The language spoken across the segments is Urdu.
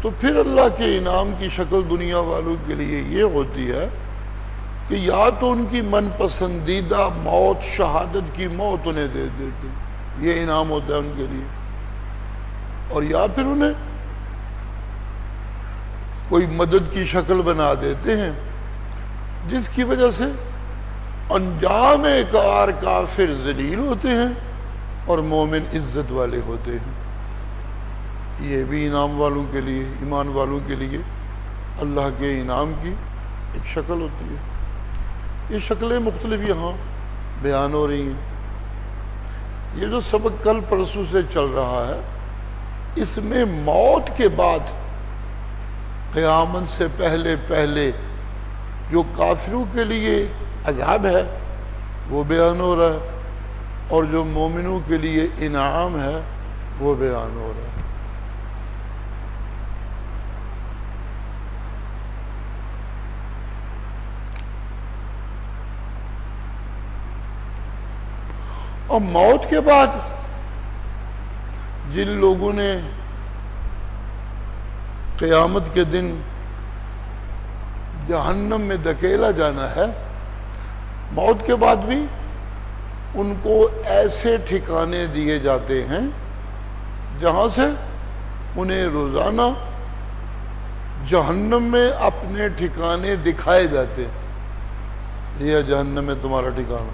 تو پھر اللہ کے انعام کی شکل دنیا والوں کے لیے یہ ہوتی ہے کہ یا تو ان کی من پسندیدہ موت، شہادت کی موت انہیں دے دیتے، یہ انعام ہوتا ہے ان کے لیے، اور یا پھر انہیں کوئی مدد کی شکل بنا دیتے ہیں جس کی وجہ سے انجام کار کافر ذلیل ہوتے ہیں اور مومن عزت والے ہوتے ہیں۔ یہ بھی انعام والوں کے لیے، ایمان والوں کے لیے اللہ کے انعام کی ایک شکل ہوتی ہے۔ یہ شکلیں مختلف یہاں بیان ہو رہی ہیں۔ یہ جو سبق کل پرسوں سے چل رہا ہے، اس میں موت کے بعد، قیامت سے پہلے پہلے جو کافروں کے لیے عذاب ہے وہ بیان ہو رہا ہے، اور جو مومنوں کے لیے انعام ہے وہ بیان ہو رہا ہے۔ اور موت کے بعد جن لوگوں نے قیامت کے دن جہنم میں دھکیلا جانا ہے، موت کے بعد بھی ان کو ایسے ٹھکانے دیے جاتے ہیں جہاں سے انہیں روزانہ جہنم میں اپنے ٹھکانے دکھائے جاتے ہیں۔ یہ جہنم میں تمہارا ٹھکانہ،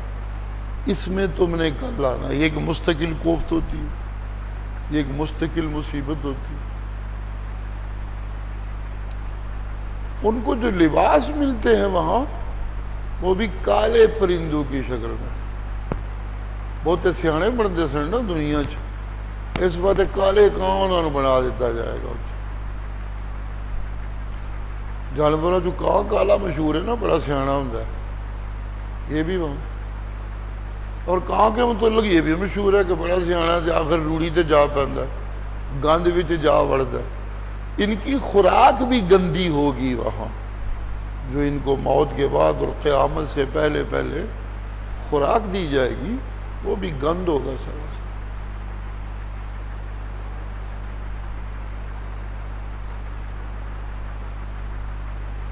اس میں تم نے کل آنا۔ یہ ایک مستقل کوفت ہوتی ہے، یہ ایک مستقل مصیبت ہوتی ہے۔ ان کو جو لباس ملتے ہیں وہاں، وہ بھی کالے پرندوں کی شکل میں۔ بہت سیانے بنتے سن نا دنیا چ، اس وقت کالے کان بنا دیتا جائے گا۔ جانوروں جو کان کالا مشہور ہے نا، بڑا سیانا ہوتا ہے، یہ بھی وہاں۔ اور کان کے متعلق یہ بھی مشہور ہے کہ بڑا سیانا ہے، آخر روڑی تے جا پہنتا ہے، گند وچ جا وڑتا ہے۔ ان کی خوراک بھی گندی ہوگی وہاں، جو ان کو موت کے بعد اور قیامت سے پہلے پہلے خوراک دی جائے گی، وہ بھی گند ہوگا سراسر۔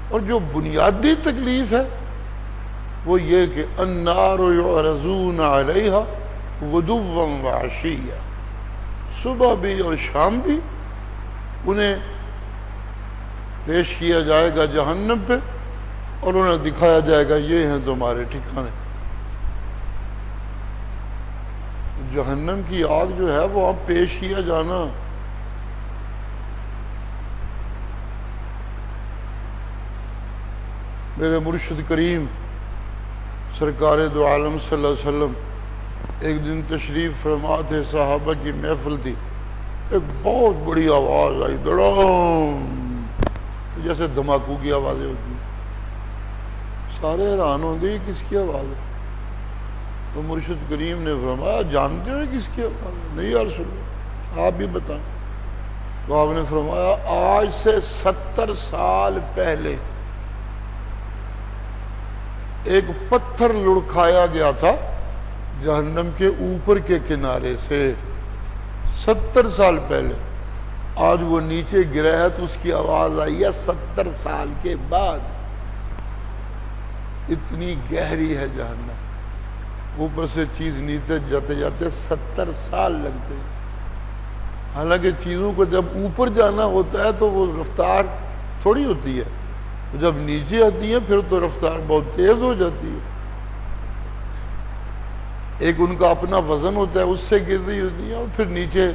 اور جو بنیادی تکلیف ہے وہ یہ کہ النار یعرضون علیہا غدوا وعشیا، صبح بھی اور شام بھی انہیں پیش کیا جائے گا جہنم پہ، اور انہیں دکھایا جائے گا یہ ہیں تمہارے ٹھکانے۔ جہنم کی آگ جو ہے وہ اب پیش کیا جانا، میرے مرشد کریم سرکار دو عالم صلی اللہ علیہ وسلم ایک دن تشریف فرما تھے، صحابہ کی محفل تھی، ایک بہت بڑی آواز آئی، دڑام، جیسے دھماکوں کی آوازیں ہوتی ہیں۔ سارے حیران ہوں گے یہ کس کی آواز ہے؟ تو مرشد کریم نے فرمایا جانتے ہو کس کی آواز ہے؟ نہیں یا رسول اللہ آپ بھی بتائیں۔ تو آپ نے فرمایا آج سے 70 سال پہلے ایک پتھر لڑکھایا گیا تھا جہنم کے اوپر کے کنارے سے، 70 سال پہلے، آج وہ نیچے گرا ہے تو اس کی آواز آئی ہے 70 سال کے بعد۔ اتنی گہری ہے جہنم، اوپر سے چیز نیچے جاتے جاتے 70 سال لگتے ہیں۔ حالانکہ چیزوں کو جب اوپر جانا ہوتا ہے تو وہ رفتار تھوڑی ہوتی ہے، جب نیچے آتی ہیں پھر تو رفتار بہت تیز ہو جاتی ہے۔ ایک ان کا اپنا وزن ہوتا ہے، اس سے گر رہی ہوتی ہے، اور پھر نیچے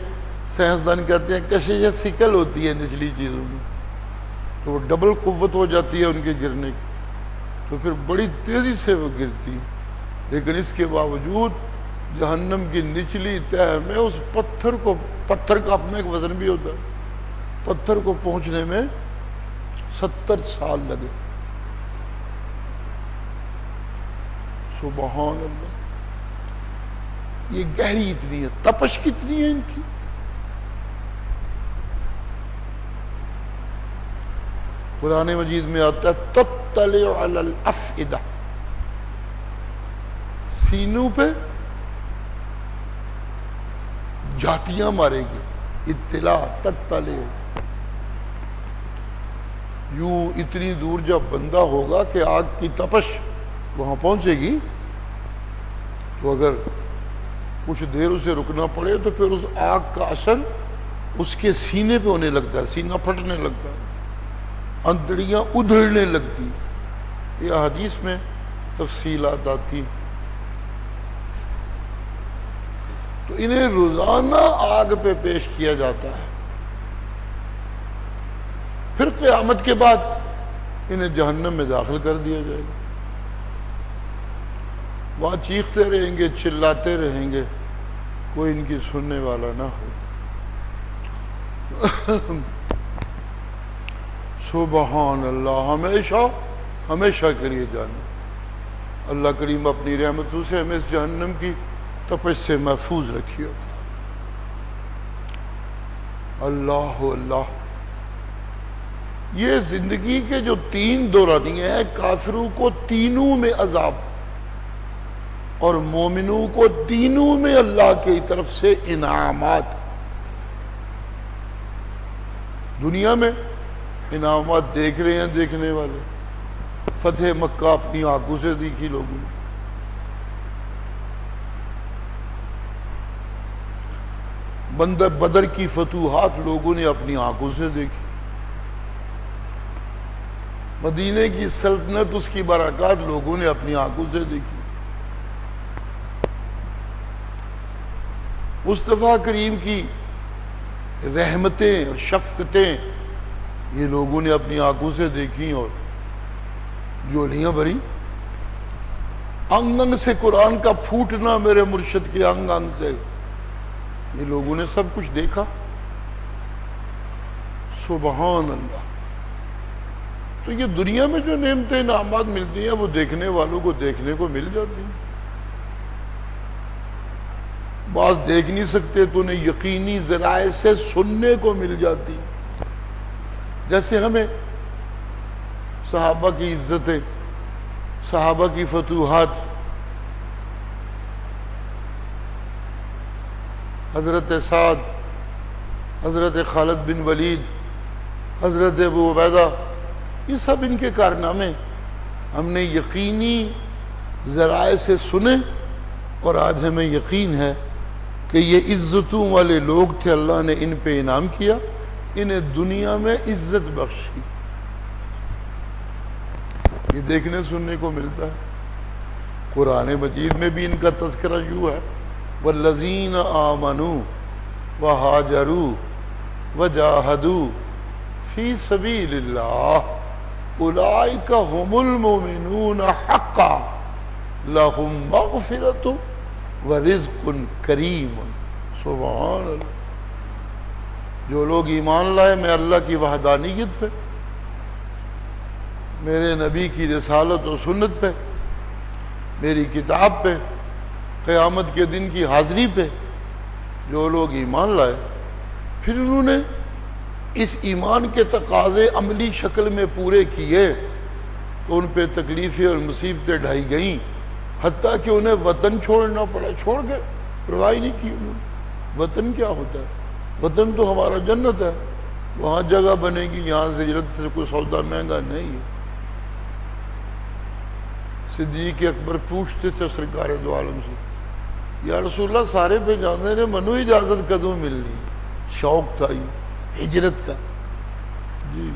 سائنسدان کہتے ہیں کشش سکل ہوتی ہے نچلی چیزوں میں، تو وہ ڈبل قوت ہو جاتی ہے ان کے گرنے کی، تو پھر بڑی تیزی سے وہ گرتی ہے۔ لیکن اس کے باوجود جہنم کی نچلی تہہ میں اس پتھر کا اپنا ایک وزن بھی ہوتا ہے، پتھر کو پہنچنے میں 70 سال لگے۔ سبحان اللہ، یہ گہری اتنی ہے، تپش کتنی ہے ان کی۔ قرآن مجید میں آتا ہے تطلع علی الافئدہ، سینوں پہ جاتیاں مارے گی، اطلاع تطلع، یوں اتنی دور جب بندہ ہوگا کہ آگ کی تپش وہاں پہنچے گی تو اگر کچھ دیر اسے رکنا پڑے تو پھر اس آگ کا اثر اس کے سینے پہ ہونے لگتا ہے، سینہ پھٹنے لگتا ہے، انتڑیاں ادھڑنے لگتی. یہ حدیث میں تفصیلات آتی. تو انہیں روزانہ آگ پہ پیش کیا جاتا ہے. پھر قیامت کے بعد انہیں جہنم میں داخل کر دیا جائے گا. وہاں چیختے رہیں گے، چلاتے رہیں گے، کوئی ان کی سننے والا نہ ہو. سبحان اللہ. ہمیشہ ہمیشہ کے لیے جانا. اللہ کریم اپنی رحمتوں سے ہمیں اس جہنم کی تپش سے محفوظ رکھیے. اللہ اللہ. یہ زندگی کے جو 3 دورانیے ہیں، کافروں کو تینوں میں عذاب اور مومنوں کو تینوں میں اللہ کی طرف سے انعامات. دنیا میں انعامات دیکھ رہے ہیں دیکھنے والے. فتح مکہ اپنی آنکھوں سے دیکھی لوگوں نے. بدر کی فتوحات لوگوں نے اپنی آنکھوں سے دیکھی. مدینے کی سلطنت، اس کی برکات لوگوں نے اپنی آنکھوں سے دیکھی. مصطفیٰ کریم کی رحمتیں اور شفقتیں یہ لوگوں نے اپنی آنکھوں سے دیکھی اور جولیاں بھری. انگ انگ سے قرآن کا پھوٹنا میرے مرشد کے انگ انگ سے، یہ لوگوں نے سب کچھ دیکھا. سبحان اللہ. تو یہ دنیا میں جو نعمتیں انعامات ملتی ہیں وہ دیکھنے والوں کو دیکھنے کو مل جاتی ہیں. بعض دیکھ نہیں سکتے تو انہیں یقینی ذرائع سے سننے کو مل جاتی. جیسے ہمیں صحابہ کی عزتیں، صحابہ کی فتوحات، حضرت سعد، حضرت خالد بن ولید، حضرت ابو عبیدہ، یہ سب ان کے کارنامے ہم نے یقینی ذرائع سے سنے اور آج ہمیں یقین ہے کہ یہ عزتوں والے لوگ تھے. اللہ نے ان پہ انعام کیا، انہیں دنیا میں عزت بخشی. یہ دیکھنے سننے کو ملتا ہے. قرآن مجید میں بھی ان کا تذکرہ یوں ہے: والذین آمنوا وہاجروا وجاہدوا فی سبیل اللہ اولئک هم المؤمنون حقا لہم مغفرۃ ورزق کریم. سبحان اللہ. جو لوگ ایمان لائے میں اللہ کی وحدانیت پہ، میرے نبی کی رسالت و سنت پہ، میری کتاب پہ، قیامت کے دن کی حاضری پہ، جو لوگ ایمان لائے پھر انہوں نے اس ایمان کے تقاضے عملی شکل میں پورے کیے تو ان پہ تکلیفیں اور مصیبتیں ڈھائی گئیں، حتیٰ کہ انہیں وطن چھوڑنا پڑا. چھوڑ گئے، پرواہ نہیں کی انہوں نے. وطن کیا ہوتا ہے؟ وطن تو ہمارا جنت ہے، وہاں جگہ بنے گی. یہاں سے ہجرت سے کوئی سودا مہنگا نہیں ہے. صدیق اکبر پوچھتے تھے سرکار دو عالم سے، یا رسول اللہ سارے پہ جانے نے منو اجازت کدوں ملنی؟ شوق تھا یہ ہجرت کا. جی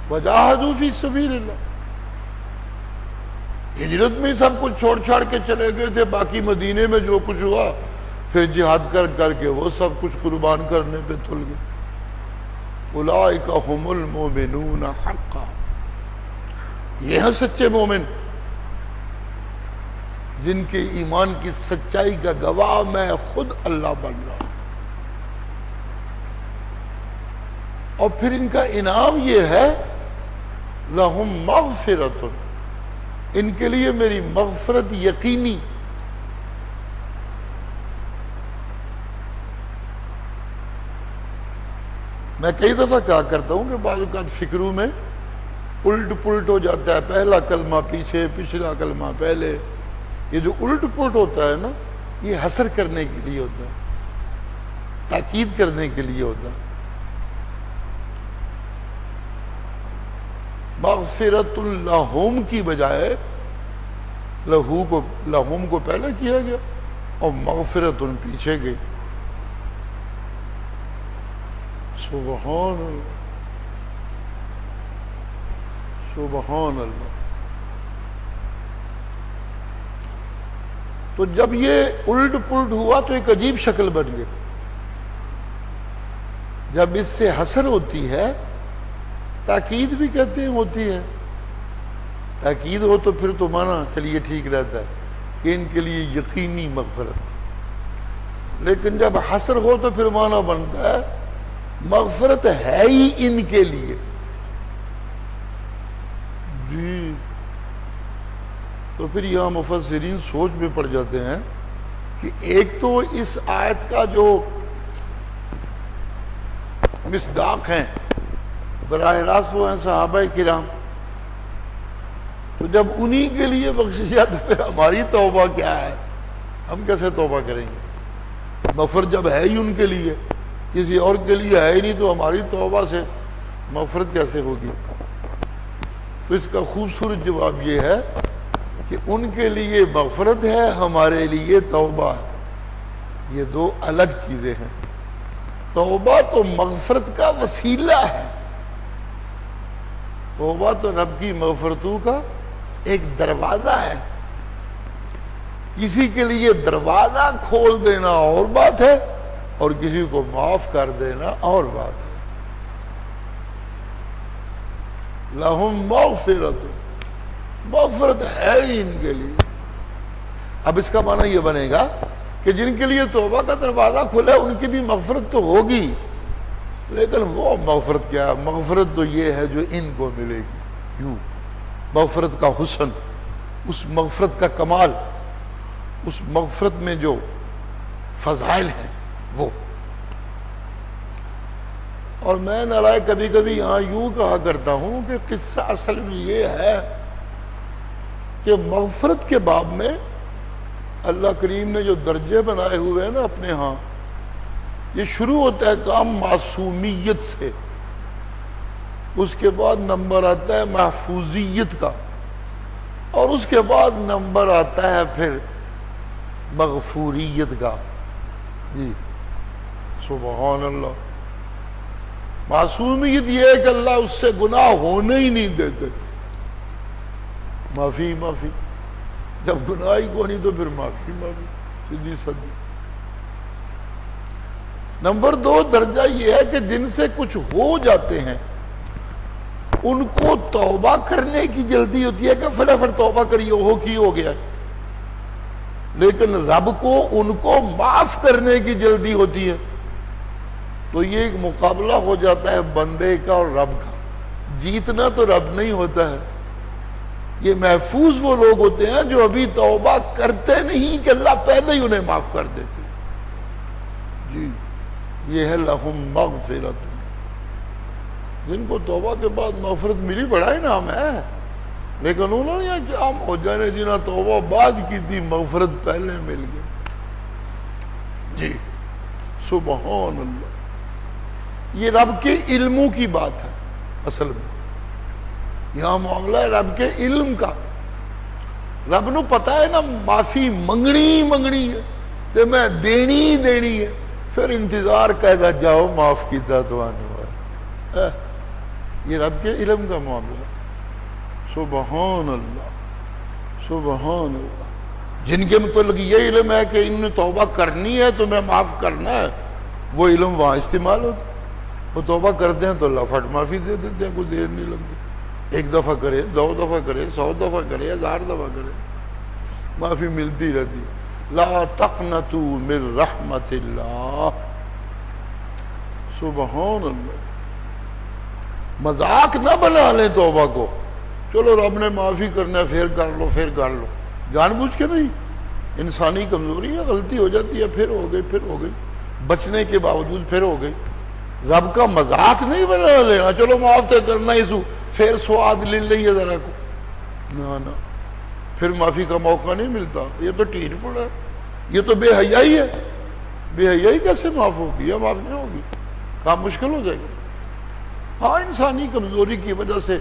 وجاہدوا فی سبیل اللہ. ہجرت میں سب کچھ چھوڑ چھاڑ کے چلے گئے تھے. باقی مدینے میں جو کچھ ہوا پھر جہاد کر کے وہ سب کچھ قربان کرنے پہ تل گئے. اولئک هم المؤمنون حقا. یہ ہیں سچے مومن جن کے ایمان کی سچائی کا گواہ میں خود اللہ بن رہا ہوں. اور پھر ان کا انعام یہ ہے لہم مغفرۃ، ان کے لیے میری مغفرت یقینی. میں کئی دفعہ کہا کرتا ہوں کہ بعض اوقات فکروں میں الٹ پلٹ ہو جاتا ہے. پہلا کلمہ پیچھے، پچھلا کلمہ پہلے. یہ جو الٹ پلٹ ہوتا ہے نا، یہ حسر کرنے کے لیے ہوتا ہے، تاکید کرنے کے لیے ہوتا ہے. مغفرت لہم کی بجائے لہم کو پہلے کیا گیا اور مغفرت پیچھے گئی. سبحان اللہ سبحان اللہ. تو جب یہ الٹ پلٹ ہوا تو ایک عجیب شکل بن گئی. جب اس سے حسر ہوتی ہے، تاکید بھی کہتے ہیں ہوتی ہے. تاکید ہو تو پھر تو مانا چلیے ٹھیک رہتا ہے کہ ان کے لیے یقینی مغفرت. لیکن جب حسر ہو تو پھر مانا بنتا ہے مغفرت ہے ہی ان کے لیے. جی تو پھر یہاں مفسرین سوچ میں پڑ جاتے ہیں کہ ایک تو اس آیت کا جو مصداق ہیں براہ راست وہ ہیں صحابہ کرام. تو جب انہی کے لیے بخشش ہے تو پھر ہماری توبہ کیا ہے؟ ہم کیسے توبہ کریں گے؟ مغفرت جب ہے ہی ان کے لیے، کسی اور کے لیے ہے ہی نہیں، تو ہماری توبہ سے مغفرت کیسے ہوگی؟ تو اس کا خوبصورت جواب یہ ہے کہ ان کے لیے مغفرت ہے، ہمارے لیے توبہ ہے. یہ دو الگ چیزیں ہیں. توبہ تو مغفرت کا وسیلہ ہے. توبہ تو رب کی مغفرتوں کا ایک دروازہ ہے. کسی کے لیے دروازہ کھول دینا اور بات ہے اور کسی کو معاف کر دینا اور بات ہے. لہم مغفرت، مغفرت ہے ہی ان کے لیے. اب اس کا معنی یہ بنے گا کہ جن کے لیے توبہ کا دروازہ کھلا ہے ان کی بھی مغفرت تو ہوگی، لیکن وہ مغفرت کیا ہے؟ مغفرت تو یہ ہے جو ان کو ملے گی. یوں مغفرت کا حسن، اس مغفرت کا کمال، اس مغفرت میں جو فضائل ہیں وہ. اور میں نالائق کبھی کبھی یہاں یوں کہا کرتا ہوں کہ قصہ اصل میں یہ ہے کہ مغفرت کے باب میں اللہ کریم نے جو درجے بنائے ہوئے ہیں نا اپنے ہاں، یہ شروع ہوتا ہے کام معصومیت سے، اس کے بعد نمبر آتا ہے محفوظیت کا، اور اس کے بعد نمبر آتا ہے پھر مغفوریت کا. جی سبحان اللہ. معصومیت یہ ہے کہ اللہ اس سے گناہ ہونے ہی نہیں دیتے. معافی معافی، جب گناہ ہی کو نہیں تو پھر معافی معافی، سیدھی سادی. نمبر دو درجہ یہ ہے کہ جن سے کچھ ہو جاتے ہیں ان کو توبہ کرنے کی جلدی ہوتی ہے کہ فٹافٹ توبہ کریے، ہو گیا. لیکن رب کو ان کو معاف کرنے کی جلدی ہوتی ہے. تو یہ ایک مقابلہ ہو جاتا ہے بندے کا اور رب کا. جیتنا تو رب نہیں ہوتا ہے. یہ محفوظ وہ لوگ ہوتے ہیں جو ابھی توبہ کرتے نہیں کہ اللہ پہلے ہی انہیں معاف کر دیتے. جی یہ ہے لہم مغفرت. جن کو توبہ کے بعد مغفرت ملی بڑا ہی نام ہے، لیکن انہوں نے کیا موجہ جنہیں توبہ بعد کی تھی مغفرت پہلے مل گئی. جی سبحان اللہ. یہ رب کے علموں کی بات ہے. اصل میں یہاں معاملہ ہے رب کے علم کا. رب نو پتا ہے نا معافی منگنی ہے تو میں دینی ہے، پھر انتظار قیدا جاؤ معاف کیتا تو آنے. یہ رب کے علم کا معاملہ ہے. سبحان اللہ سبحان اللہ. جن کے متعلق یہ علم ہے کہ ان نے توبہ کرنی ہے تو میں معاف کرنا ہے، وہ علم وہاں استعمال ہوتا ہے. وہ توبہ کرتے ہیں تو اللہ فٹ معافی دے دیتے ہیں، کوئی دیر نہیں لگتی. ایک دفعہ کرے، 2 دفعہ کرے، 100 دفعہ کرے، 1000 دفعہ کرے، معافی ملتی رہتی. لا تقنطوا من رحمت اللہ. سبحان اللہ. مذاق نہ بنا لیں توبہ کو. چلو رب نے معافی کرنا ہے پھر کر لو. جان بوجھ کے نہیں، انسانی کمزوری ہے، غلطی ہو جاتی ہے، پھر ہو گئی، بچنے کے باوجود پھر ہو گئی. رب کا مذاق نہیں بنا لینا، چلو معاف تو کرنا ہی سو، پھر سواد لے لئیے ذرا کو. نہ پھر معافی کا موقع نہیں ملتا. یہ تو ٹھیٹ پڑا ہے، یہ تو بے حیائی ہے. بے حیائی کیسے معاف ہوگی؟ یہ معاف نہیں ہوگی، کام مشکل ہو جائے گا. ہاں انسانی کمزوری کی وجہ سے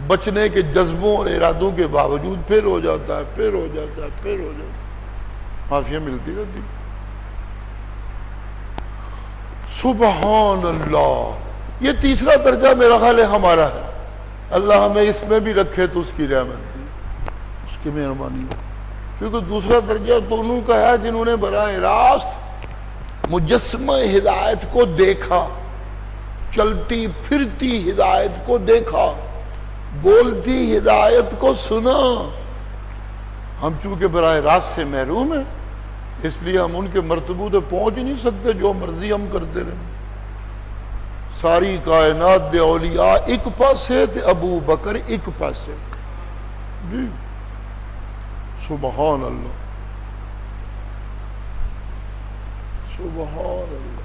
بچنے کے جذبوں اور ارادوں کے باوجود پھر ہو جاتا ہے، پھر ہو جاتا ہے، پھر ہو جاتا ہے، معافیاں ملتی رہتی۔ سبحان اللہ، یہ تیسرا درجہ میرا خیال ہے ہمارا ہے، اللہ ہمیں اس میں بھی رکھے تو اس کی رحمت ہے، اس کی مہربانی ہے، کیونکہ دوسرا درجہ تو انہوں کا ہے جنہوں نے براہ راست مجسمہ ہدایت کو دیکھا، چلتی پھرتی ہدایت کو دیکھا، بولتی ہدایت کو سنا۔ ہم چونکہ براہ راست سے محروم ہیں، اس لیے ہم ان کے مرتبوں تک پہنچ ہی نہیں سکتے، جو مرضی ہم کرتے رہیں۔ ساری کائنات دے اولیاء ایک پاسے تے ابو بکر ایک پاسے، جی سبحان اللہ، سبحان اللہ۔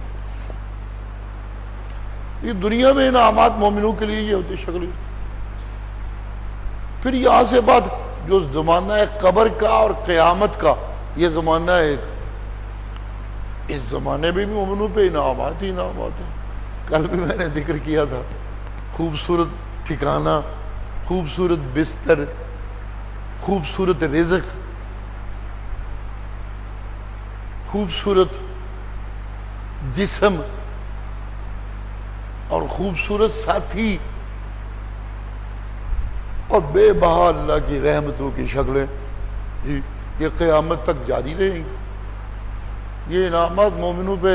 یہ دنیا میں انعامات مومنوں کے لیے یہ ہوتی شکل۔ پھر یہاں سے بات جو زمانہ ہے قبر کا اور قیامت کا، یہ زمانہ ہے ایک، اس زمانے میں بھی مومنوں پہ انعامات ہی انعامات ہیں۔ کل بھی میں نے ذکر کیا تھا، خوبصورت ٹھکانہ، خوبصورت بستر، خوبصورت رزق، خوبصورت جسم اور خوبصورت ساتھی اور بے بہا اللہ کی رحمتوں کی شکلیں، یہ قیامت تک جاری رہیں گی۔ یہ انعامات مومنوں پہ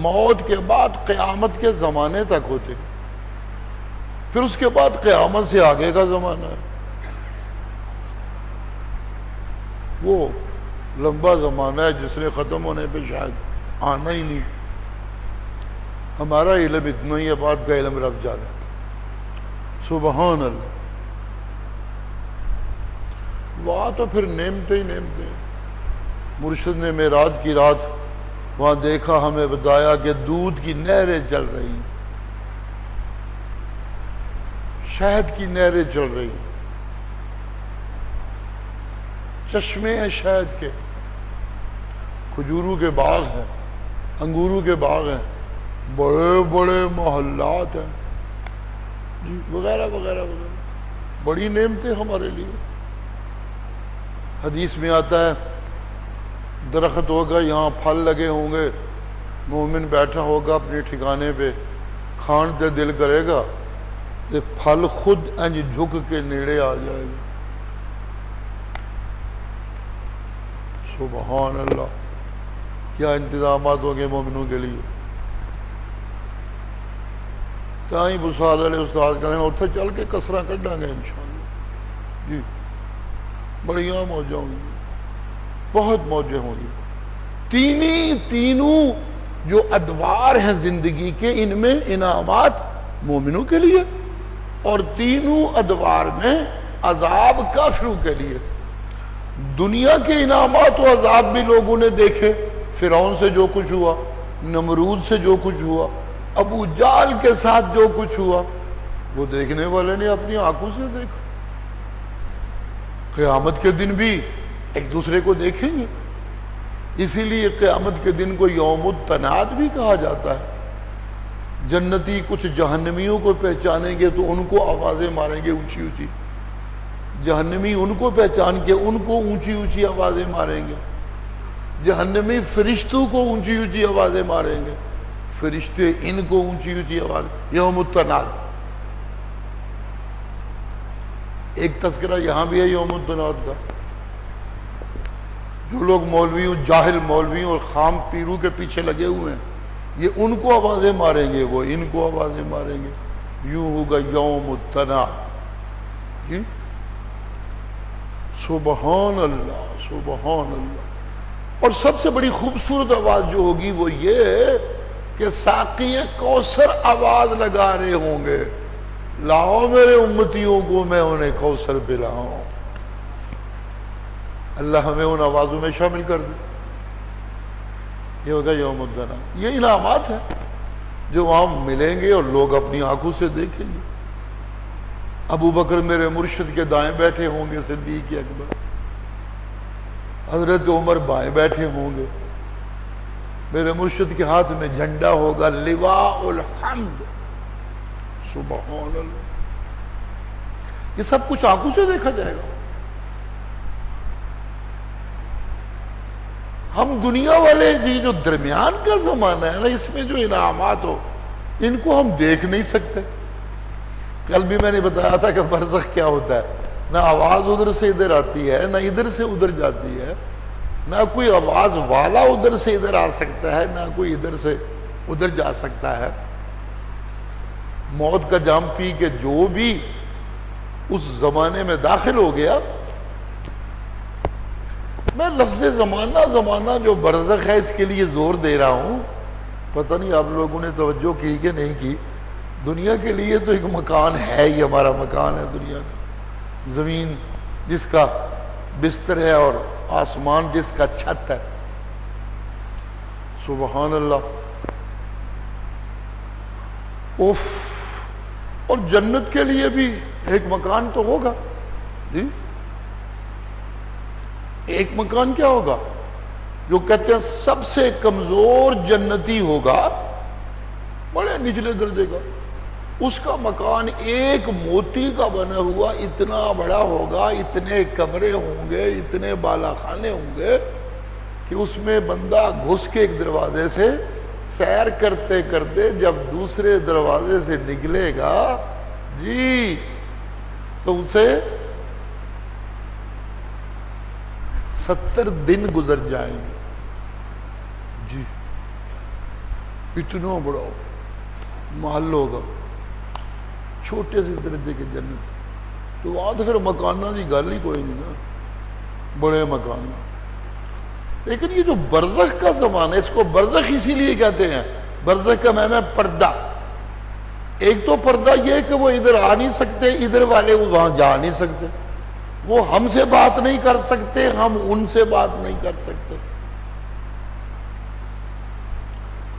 موت کے بعد قیامت کے زمانے تک ہوتے ہیں، پھر اس کے بعد قیامت سے آگے کا زمانہ ہے، وہ لمبا زمانہ ہے جس نے ختم ہونے پہ شاید آنا ہی نہیں۔ ہمارا علم اتنا ہی ہے، بات کا علم رب جانے۔ سبحان اللہ۔ وہاں تو پھر نعمتیں ہی نعمتیں۔ مرشد نے معراج کی رات وہاں دیکھا، ہمیں بتایا کہ دودھ کی نہریں چل رہی، شہد کی نہریں چل رہی، چشمے ہیں شہد کے، کھجوروں کے باغ ہیں، انگوروں کے باغ ہیں، بڑے بڑے محلات ہیں، جی وغیرہ وغیرہ وغیرہ، بڑی نعمتیں ہمارے لیے۔ حدیث میں آتا ہے درخت ہوگا، یہاں پھل لگے ہوں گے، مومن بیٹھا ہوگا اپنے ٹھکانے پہ، کھانتے دل کرے گا کہ پھل خود انج جھک کے نیڑے آ جائے گا۔ سبحان اللہ، کیا انتظامات ہوں گے مومنوں کے لیے۔ تائیں بسال علیہ استاد کہتے ہیں اتھے چل کے کسرہ کڈا گے انشاءاللہ، جی بڑیاں موجیں ہوں گی، بہت موجیں ہوں گی۔ تینوں جو ادوار ہیں زندگی کے، ان میں انعامات مومنوں کے لیے، اور تینوں ادوار میں عذاب کافروں کے لیے۔ دنیا کے انعامات و عذاب بھی لوگوں نے دیکھے، فرعون سے جو کچھ ہوا، نمرود سے جو کچھ ہوا، ابو جہل کے ساتھ جو کچھ ہوا، وہ دیکھنے والے نے اپنی آنکھوں سے دیکھا۔ قیامت کے دن بھی ایک دوسرے کو دیکھیں گے، اسی لیے قیامت کے دن کو یوم التناد بھی کہا جاتا ہے۔ جنتی کچھ جہنمیوں کو پہچانیں گے تو ان کو آوازیں ماریں گے اونچی اونچی، جہنمی ان کو پہچان کے ان کو اونچی اونچی آوازیں ماریں گے، جہنمی فرشتوں کو اونچی اونچی آوازیں ماریں گے، فرشتے ان کو اونچی اونچی آواز۔ یوم التناد، ایک تذکرہ یہاں بھی ہے یوم التناد کا۔ جو لوگ مولویوں، جاہل مولویوں اور خام پیروں کے پیچھے لگے ہوئے ہیں، یہ ان کو آوازیں ماریں گے، وہ ان کو آوازیں ماریں گے۔ یوں ہوگا یوم التناد، جی سبحان اللہ، سبحان اللہ۔ اور سب سے بڑی خوبصورت آواز جو ہوگی وہ یہ کہ ساقی کوثر آواز لگا رہے ہوں گے، لاؤ میرے امتیوں کو میں انہیں کوثر پلاؤں۔ اللہ ہمیں ان آوازوں میں شامل کر دے۔ یہ ہوگا یوم التناد۔ یہ انعامات ہیں جو وہاں ملیں گے اور لوگ اپنی آنکھوں سے دیکھیں گے۔ ابو بکر میرے مرشد کے دائیں بیٹھے ہوں گے، صدیق اکبر، حضرت عمر بائیں بیٹھے ہوں گے، میرے مرشد کے ہاتھ میں جھنڈا ہوگا، لواء الحمد، سبحان اللہ۔ یہ سب کچھ آنکھوں سے دیکھا جائے گا. ہم دنیا والے جی جو درمیان کا زمانہ ہے نا، اس میں جو انعامات ہو ان کو ہم دیکھ نہیں سکتے. کل بھی میں نے بتایا تھا کہ برزخ کیا ہوتا ہے، نہ آواز ادھر سے ادھر آتی ہے، نہ ادھر سے ادھر جاتی ہے، نہ کوئی آواز والا ادھر سے ادھر آ سکتا ہے، نہ کوئی ادھر سے ادھر جا سکتا ہے. موت کا جام پی کے جو بھی اس زمانے میں داخل ہو گیا، میں لفظ زمانہ جو برزخ ہے اس کے لیے زور دے رہا ہوں، پتہ نہیں آپ لوگوں نے توجہ کی کہ نہیں کی. دنیا کے لیے تو ایک مکان ہے، یہ ہمارا مکان ہے دنیا کا، زمین جس کا بستر ہے اور آسمان جس کا چھت ہے. سبحان اللہ. اوف. اور جنت کے لیے بھی ایک مکان تو ہوگا جی. ایک مکان کیا ہوگا؟ جو کہتے ہیں سب سے کمزور جنتی ہوگا، بڑے نچلے درجے کا، اس کا مکان ایک موتی کا بنا ہوا اتنا بڑا ہوگا، اتنے کمرے ہوں گے، اتنے بالا خانے ہوں گے کہ اس میں بندہ گھس کے ایک دروازے سے سیر کرتے کرتے جب دوسرے دروازے سے نکلے گا جی تو اسے 70 دن گزر جائیں گے جی. اتنا بڑا محل ہوگا، چھوٹے سے درجے کے جنت. تو وہاں تو پھر مکانہ کی گل ہی کوئی نہیں نا، بڑے مکان. لیکن یہ جو برزخ کا زمانہ ہے، اس کو برزخ اسی لیے کہتے ہیں. برزخ کا معنی ہے پردہ. ایک تو پردہ یہ کہ وہ ادھر آ نہیں سکتے، ادھر والے وہاں جا نہیں سکتے، وہ ہم سے بات نہیں کر سکتے، ہم ان سے بات نہیں کر سکتے.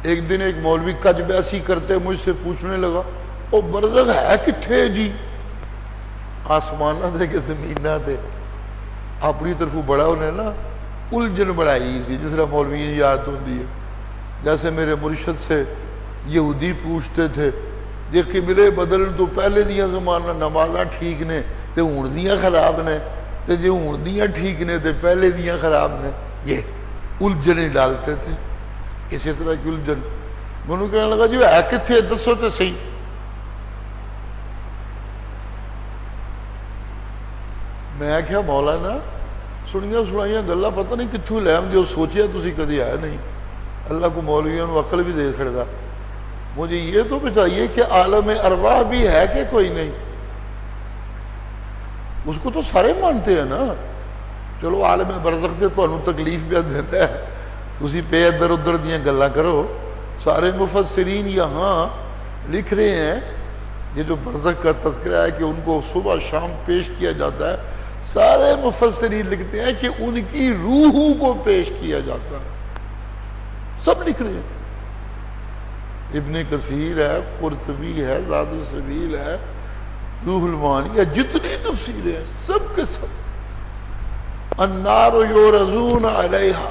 ایک دن ایک مولوی کج بیسی کرتے مجھ سے پوچھنے لگا، او برزخ ہے کتھے جی؟ آسمانہ تھے کہ زمینہ تھے. اپنی طرف بڑا انہیں نا الجھن بڑھائی سی، جس طرح مولوی یاد ہوتی ہے. جیسے میرے مرشد سے یہودی پوچھتے تھے یہ قبلے بدل تو پہلے دیا زمانہ نمازاں ٹھیک نے تے ہون دیاں خراب نے، تے جو ہون دیاں ٹھیک نے تے پہلے دیاں خراب نے. یہ الجھنیں ڈالتے تھے. اسی طرح کی الجھن. میں نے کہنے لگا جی ہے کتھے دسو تے صحیح. میں کیا مولانا سنیاں سنائیاں گلاں پتہ نہیں کتھوں لے آؤں جو سوچیا تسی کدی ہے نہیں. اللہ کو مولویوں کو عقل بھی دے سکتا. مجھے یہ تو بتائیے کہ عالم ارواح بھی ہے کہ کوئی نہیں؟ اس کو تو سارے مانتے ہیں نا. چلو عالم برزخ تے تانوں تکلیف بھی دیتا ہے، تسی پہ ادھر ادھر دیاں گلاں کرو. سارے مفسرین یہاں لکھ رہے ہیں یہ جو برزخ کا تذکرہ ہے کہ ان کو صبح شام پیش کیا جاتا ہے، سارے مفسرین لکھتے ہیں کہ ان کی روحوں کو پیش کیا جاتا ہے. سب لکھ رہے ہیں. ابن کثیر ہے، قرطبی ہے، زاد السبیل ہے، روح المعانی ہے، جتنی تفسیریں ہیں سب کے سب. النار یورزون علیہا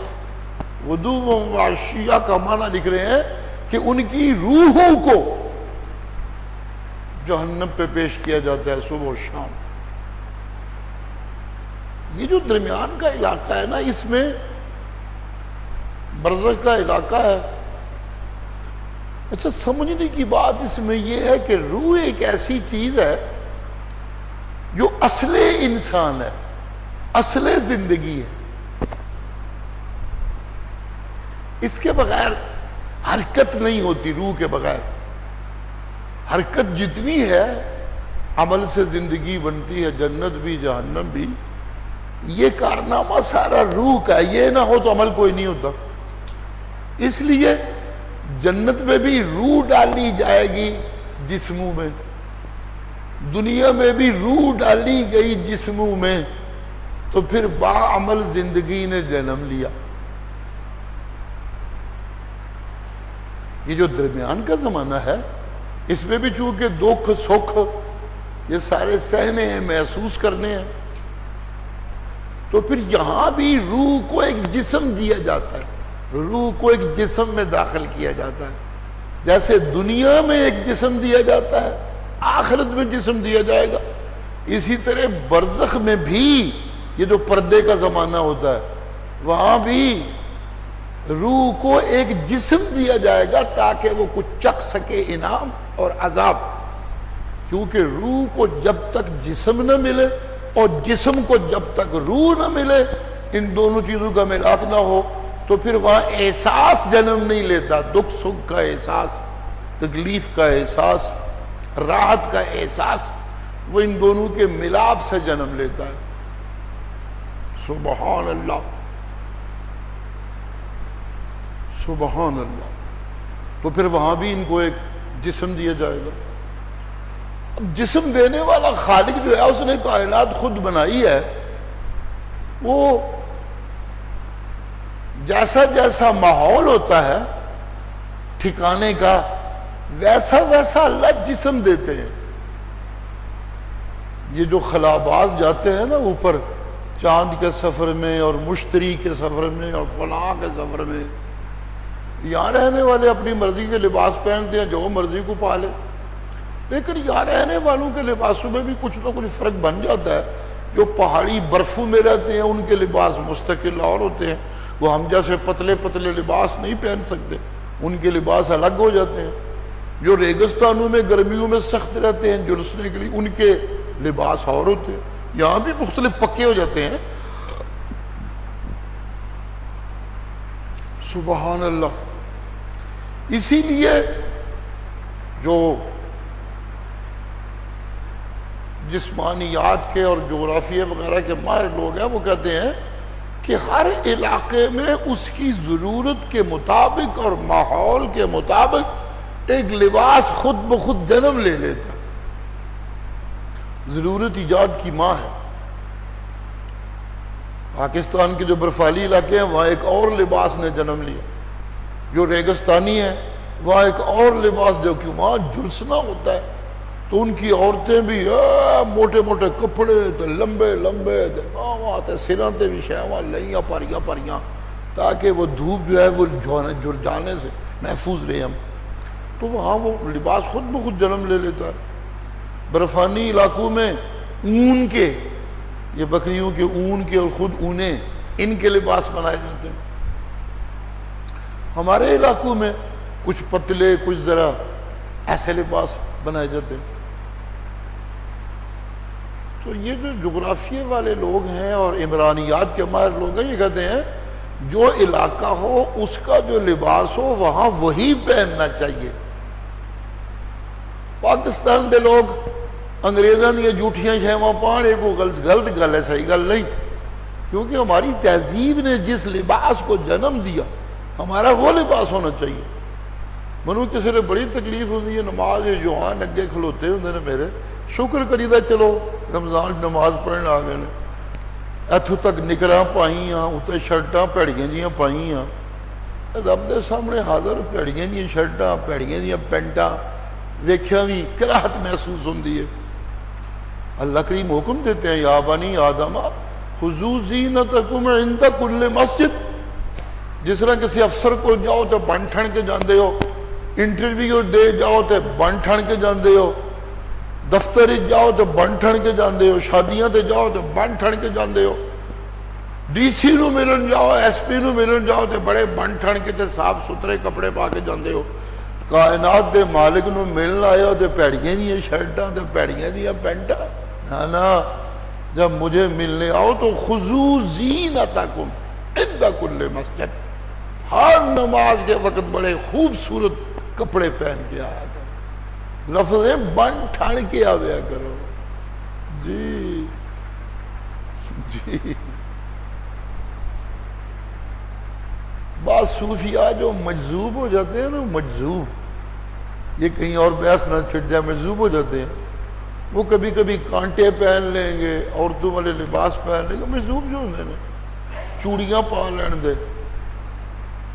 غدوا وعشیا کا معنی لکھ رہے ہیں کہ ان کی روحوں کو جہنم پہ پیش کیا جاتا ہے صبح و شام. یہ جو درمیان کا علاقہ ہے نا، اس میں برزخ کا علاقہ ہے. اچھا سمجھنے کی بات اس میں یہ ہے کہ روح ایک ایسی چیز ہے جو اصل انسان ہے، اصل زندگی ہے. اس کے بغیر حرکت نہیں ہوتی. روح کے بغیر حرکت جتنی ہے عمل سے زندگی بنتی ہے، جنت بھی جہنم بھی. یہ کارنامہ سارا روح کا ہے. یہ نہ ہو تو عمل کوئی نہیں ہوتا. اس لیے جنت میں بھی روح ڈالی جائے گی جسموں میں، دنیا میں بھی روح ڈالی گئی جسموں میں، تو پھر باعمل زندگی نے جنم لیا. یہ جو درمیان کا زمانہ ہے اس میں بھی چونکہ دکھ سکھ یہ سارے سہنے ہیں، محسوس کرنے ہیں، تو پھر یہاں بھی روح کو ایک جسم دیا جاتا ہے. روح کو ایک جسم میں داخل کیا جاتا ہے. جیسے دنیا میں ایک جسم دیا جاتا ہے، آخرت میں جسم دیا جائے گا. اسی طرح برزخ میں بھی یہ جو پردے کا زمانہ ہوتا ہے وہاں بھی روح کو ایک جسم دیا جائے گا تاکہ وہ کچھ چکھ سکے انعام اور عذاب، کیونکہ روح کو جب تک جسم نہ ملے اور جسم کو جب تک روح نہ ملے، ان دونوں چیزوں کا ملاپ نہ ہو تو پھر وہاں احساس جنم نہیں لیتا، دکھ سکھ کا احساس، تکلیف کا احساس، راحت کا احساس، وہ ان دونوں کے ملاپ سے جنم لیتا ہے۔ سبحان اللہ، سبحان اللہ۔ تو پھر وہاں بھی ان کو ایک جسم دیا جائے گا۔ اب جسم دینے والا خالق جو ہے اس نے کائنات خود بنائی ہے، وہ جیسا جیسا ماحول ہوتا ہے ٹھکانے کا ویسا ویسا اللہ جسم دیتے ہیں۔ یہ جو خلاباز جاتے ہیں نا اوپر چاند کے سفر میں اور مشتری کے سفر میں اور فلاں کے سفر میں، یہاں رہنے والے اپنی مرضی کے لباس پہنتے ہیں، جو مرضی کو پالے، لیکن یہاں رہنے والوں کے لباسوں میں بھی کچھ نہ کچھ فرق بن جاتا ہے۔ جو پہاڑی برفوں میں رہتے ہیں ان کے لباس مستقل اور ہوتے ہیں، وہ ہم جیسے پتلے پتلے لباس نہیں پہن سکتے، ان کے لباس الگ ہو جاتے ہیں۔ جو ریگستانوں میں گرمیوں میں سخت رہتے ہیں جلسنے کے لیے، ان کے لباس اور ہوتے ہیں، یہاں بھی مختلف پکے ہو جاتے ہیں۔ سبحان اللہ۔ اسی لیے جو جسمانیات کے اور جغرافیہ وغیرہ کے ماہر لوگ ہیں وہ کہتے ہیں کہ ہر علاقے میں اس کی ضرورت کے مطابق اور ماحول کے مطابق ایک لباس خود بخود جنم لے لیتا ہے۔ ضرورت ایجاد کی ماں ہے۔ پاکستان کے جو برفالی علاقے ہیں وہاں ایک اور لباس نے جنم لیا، جو ریگستانی ہے وہاں ایک اور لباس، جو کہ وہاں جھلسنا ہوتا ہے تو ان کی عورتیں بھی موٹے موٹے کپڑے تو لمبے لمبے وہاں سراں تے بھی شہواں لئیاں پاریاں پاریاں، تاکہ وہ دھوپ جو ہے وہ جھرجانے سے محفوظ رہے ہم۔ تو وہاں وہ لباس خود بخود جنم لے لیتا ہے۔ برفانی علاقوں میں اون کے، یہ بکریوں کے اون کے اور خود اونے، ان کے لباس بنائے جاتے ہیں۔ ہمارے علاقوں میں کچھ پتلے کچھ ذرا ایسے لباس بنائے جاتے ہیں۔ تو یہ جو جغرافیے والے لوگ ہیں اور عمرانیات کے ماہر لوگ ہیں، یہ کہتے ہیں جو علاقہ ہو اس کا جو لباس ہو وہاں وہی پہننا چاہیے۔ پاکستان دے لوگ انگریزاں دیا جھوٹیاں شہواں پانے کو غلط گل ہے، صحیح گل نہیں، کیونکہ ہماری تہذیب نے جس لباس کو جنم دیا ہمارا وہ لباس ہونا چاہیے۔ منو کسی نے بڑی تکلیف ہوتی ہے، نماز جوان اگے کھلوتے ہوندے نے میرے، شکر کریدا چلو رمضان نماز پڑھن آ گئے نے، اتھوں تک نکراں پائیاں اتنے شرٹاں پیڑیاں جیاں پائیاں، رب دے سامنے حاضر پیڑیاں جیاں شرٹاں پیڑیاں جیاں پینٹاں ویکھیاں بھی کراہت محسوس ہوندی ہے۔ اللہ کریم حکم دیتے ہیں یا بنی آدم خذوا زینتکم عند کل مسجد۔ جس طرح کسی افسر کو جاؤ تو بن ٹھن کے جاندے ہو، انٹرویو دے جاؤ تو بن ٹھن کے جاندے ہو، دفتر جاؤ تو بن ٹھن کے جاندے ہو، شادیاں تے جاؤ تو بن ٹھن کے جاندے ہو، ڈی سی نو ملن جاؤ ایس پی نو ملن جاؤ تو بڑے بن ٹھن کے تے صاف ستھرے کپڑے پا کے جاندے ہو۔ کائنات دے مالک نو ملن آئے ہو تے پیڑیاں دیاں شرٹاں تے پیڑیاں دیاں پینٹاں، نا جب مجھے ملنے آؤ تو خذوا زینتکم عند کل مسجد، ہر نماز کے وقت بڑے خوبصورت کپڑے پہن کے آیا کرو، لفظ بن ٹھن کے آیا کرو۔ جی جی بعض صوفیاء جو مجذوب ہو جاتے ہیں نا، مجذوب، یہ کہیں اور بحث نہ چھٹ جائے، مجذوب ہو جاتے ہیں، وہ کبھی کبھی کانٹے پہن لیں گے، عورتوں والے لباس پہن لیں گے، مجذوب جو ہوندے ہیں، چوڑیاں پا لین دے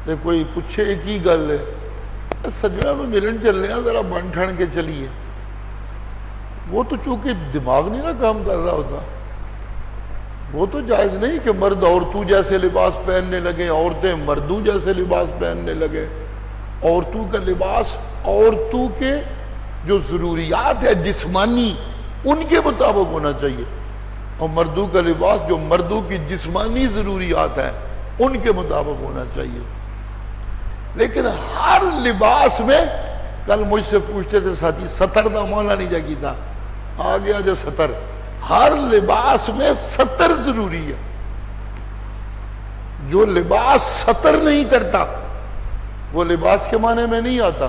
تے کوئی پوچھے کی گل ہے، سجنا نو ملن چلے ہیں ذرا بن ٹھن کے چلیے، وہ تو چونکہ دماغ نہیں نا کام کر رہا ہوتا، وہ تو جائز نہیں کہ مرد عورتوں جیسے لباس پہننے لگے، عورتیں مردوں جیسے لباس پہننے لگے۔ عورتوں کا لباس عورتوں کے جو ضروریات ہے جسمانی ان کے مطابق ہونا چاہیے، اور مردوں کا لباس جو مردوں کی جسمانی ضروریات ہیں ان کے مطابق ہونا چاہیے۔ لیکن ہر لباس میں، کل مجھ سے پوچھتے تھے ساتھی ستر دا مولا نہیں جاگی تھا، آ گیا جو ستر، ہر لباس میں ستر ضروری ہے۔ جو لباس ستر نہیں کرتا وہ لباس کے معنی میں نہیں آتا۔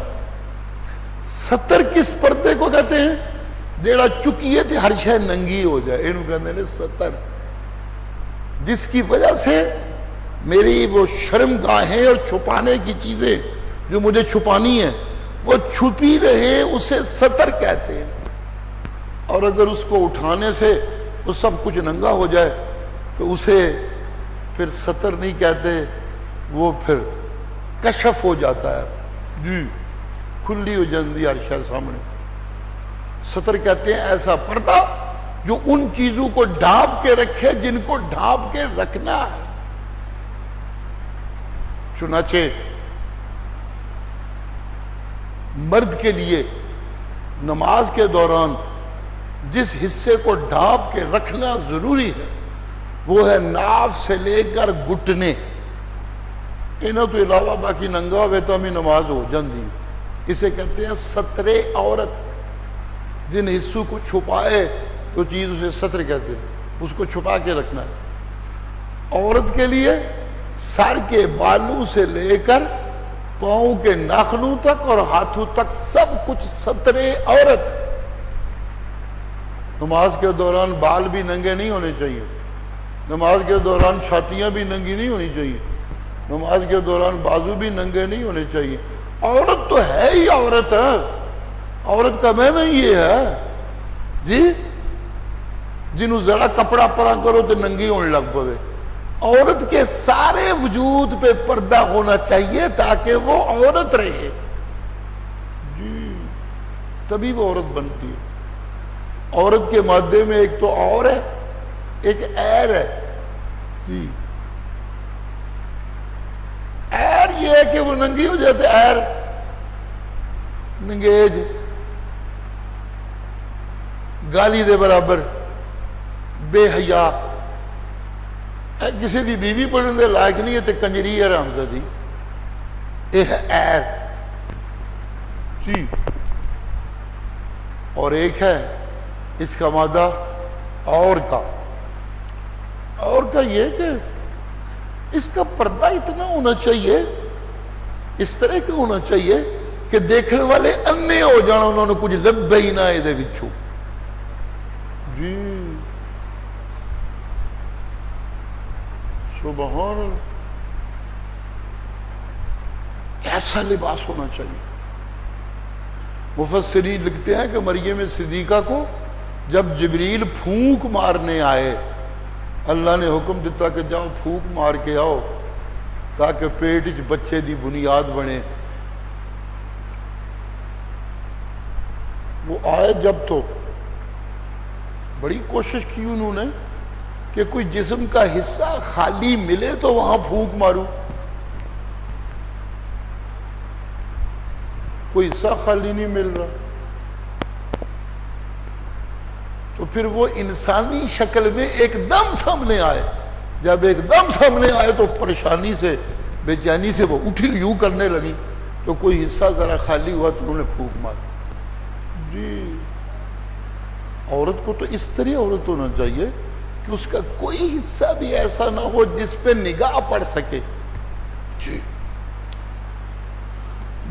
ستر کس پردے کو کہتے ہیں؟ جیڑا چکیے تھے ہر شے ننگی ہو جائے، انہوں کہتے ہیں ستر، جس کی وجہ سے میری وہ شرم گاہیں اور چھپانے کی چیزیں جو مجھے چھپانی ہیں وہ چھپی رہے، اسے ستر کہتے ہیں۔ اور اگر اس کو اٹھانے سے وہ سب کچھ ننگا ہو جائے تو اسے پھر ستر نہیں کہتے، وہ پھر کشف ہو جاتا ہے، جی کھلی ہو جاندی ہر شے سامنے۔ ستر کہتے ہیں ایسا پردہ جو ان چیزوں کو ڈھانپ کے رکھے جن کو ڈھانپ کے رکھنا ہے۔ چنانچہ مرد کے لیے نماز کے دوران جس حصے کو ڈھانپ کے رکھنا ضروری ہے وہ ہے ناف سے لے کر گھٹنے، انہوں تو علاوہ باقی ننگا ہوئے تو ہمیں نماز ہو جاندی۔ اسے کہتے ہیں ستر عورت، جن حصوں کو چھپائے تو چیز اسے ستر کہتے ہیں، اس کو چھپا کے رکھنا ہے۔ عورت کے لیے سر کے بالوں سے لے کر پاؤں کے ناخنوں تک اور ہاتھوں تک سب کچھ ستر عورت۔ نماز کے دوران بال بھی ننگے نہیں ہونے چاہیے، نماز کے دوران چھاتیاں بھی ننگی نہیں ہونی چاہیے، نماز کے دوران بازو بھی ننگے نہیں ہونے چاہیے۔ عورت تو ہے ہی عورت ہے، عورت کا معنی یہ ہے جی جنہوں ذرا کپڑا پرا کرو تو ننگی ہونے لگ پوے۔ عورت کے سارے وجود پہ پردہ ہونا چاہیے تاکہ وہ عورت رہے، جی تبھی وہ عورت بنتی ہے۔ عورت کے مادے میں ایک تو اور ہے، ایک ایر ہے، جی ایر یہ ہے کہ وہ ننگی ہو جاتے، ایر ننگیج، گالی دے برابر، بے حیا، کسی دی بیوی پڑھنے دے لائق نہیں ہے تے کنجری ہے رحمزہ دی، یہ ہے ایر، جی۔ اور ایک ہے اس کا مادہ اور کا یہ کہ اس کا پردہ اتنا ہونا چاہیے، اس طرح کا ہونا چاہیے کہ دیکھنے والے انے ہو جانا، انہوں نے کچھ لبے ہی نہ دے وچوں، جی سبحان اللہ، ایسا لباس ہونا چاہیے۔ مفسرین لکھتے ہیں کہ مریم صدیقہ کو جب جبریل پھونک مارنے آئے، اللہ نے حکم دیتا کہ جاؤ پھونک مار کے آؤ تاکہ پیٹ وچ بچے دی بنیاد بنے۔ وہ آئے جب تو بڑی کوشش کی انہوں نے کہ کوئی جسم کا حصہ خالی ملے تو وہاں پھونک ماروں، کوئی حصہ خالی نہیں مل رہا، تو پھر وہ انسانی شکل میں ایک دم سامنے آئے۔ جب ایک دم سامنے آئے تو پریشانی سے، بے چینی سے وہ اٹھی یوں کرنے لگی، تو کوئی حصہ ذرا خالی ہوا تو انہوں نے پھونک ماری، جی۔ عورت کو تو اس طرح عورت ہونا چاہیے کہ اس کا کوئی حصہ بھی ایسا نہ ہو جس پہ نگاہ پڑ سکے، جی۔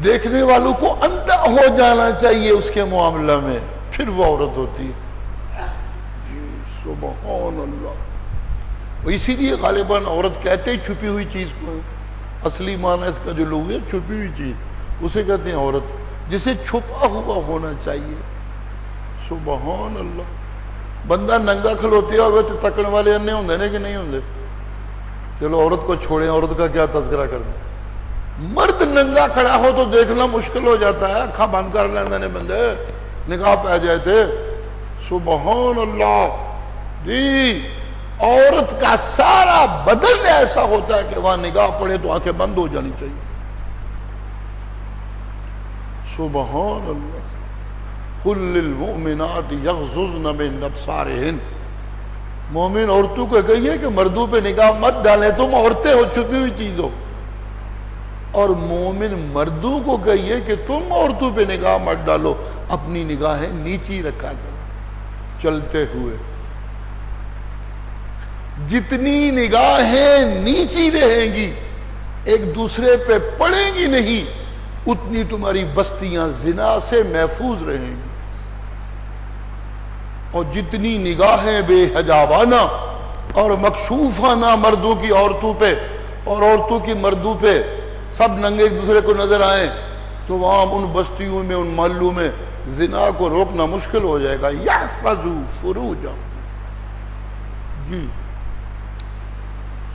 دیکھنے والوں کو اندھا ہو جانا چاہیے اس کے معاملہ میں، پھر وہ عورت ہوتی ہے، جی سبحان اللہ۔ اسی لیے غالباً عورت کہتے ہی چھپی ہوئی چیز کو ہے، اصلی معنی اس کا جو لوگ ہے چھپی ہوئی چیز، اسے کہتے ہیں عورت، جسے چھپا ہوا ہونا چاہیے، سبحان اللہ۔ بندہ ننگا کھلوتے ہوئے تو تکڑ والے انے ہوندے نے کہ نہیں ہوندے؟ چلو عورت کو چھوڑیں، عورت کا کیا تذکرہ کرنا۔ مرد ننگا کھڑا ہو تو دیکھنا مشکل ہو جاتا ہے، اکھاں بند کر لیندے نے بندے، نگاہ پہ جائے تھے، سبحان اللہ، جی۔ عورت کا سارا بدن ایسا ہوتا ہے کہ وہاں نگاہ پڑے تو آنکھیں بند ہو جانی چاہیے، سبحان اللہ۔ قل للمؤمنات یغضضن من ابصارہن، مومن عورتوں کو کہیے کہ مردوں پہ نگاہ مت ڈالیں، تم عورتیں ہو، چھپی ہوئی چیز ہو، اور مومن مردوں کو کہیے کہ تم عورتوں پہ نگاہ مت ڈالو، اپنی نگاہیں نیچی رکھا کرو چلتے ہوئے۔ جتنی نگاہیں نیچی رہیں گی، ایک دوسرے پہ پڑیں گی نہیں، اتنی تمہاری بستیاں زنا سے محفوظ رہیں گی۔ اور جتنی نگاہیں بے حجابانہ اور مکشوفانہ مردوں کی عورتوں پہ اور عورتوں کی مردوں پہ سب ننگے ایک دوسرے کو نظر آئیں، تو وہاں ان بستیوں میں، ان محلوں میں زنا کو روکنا مشکل ہو جائے گا۔ یحفظوا فروجہم، جی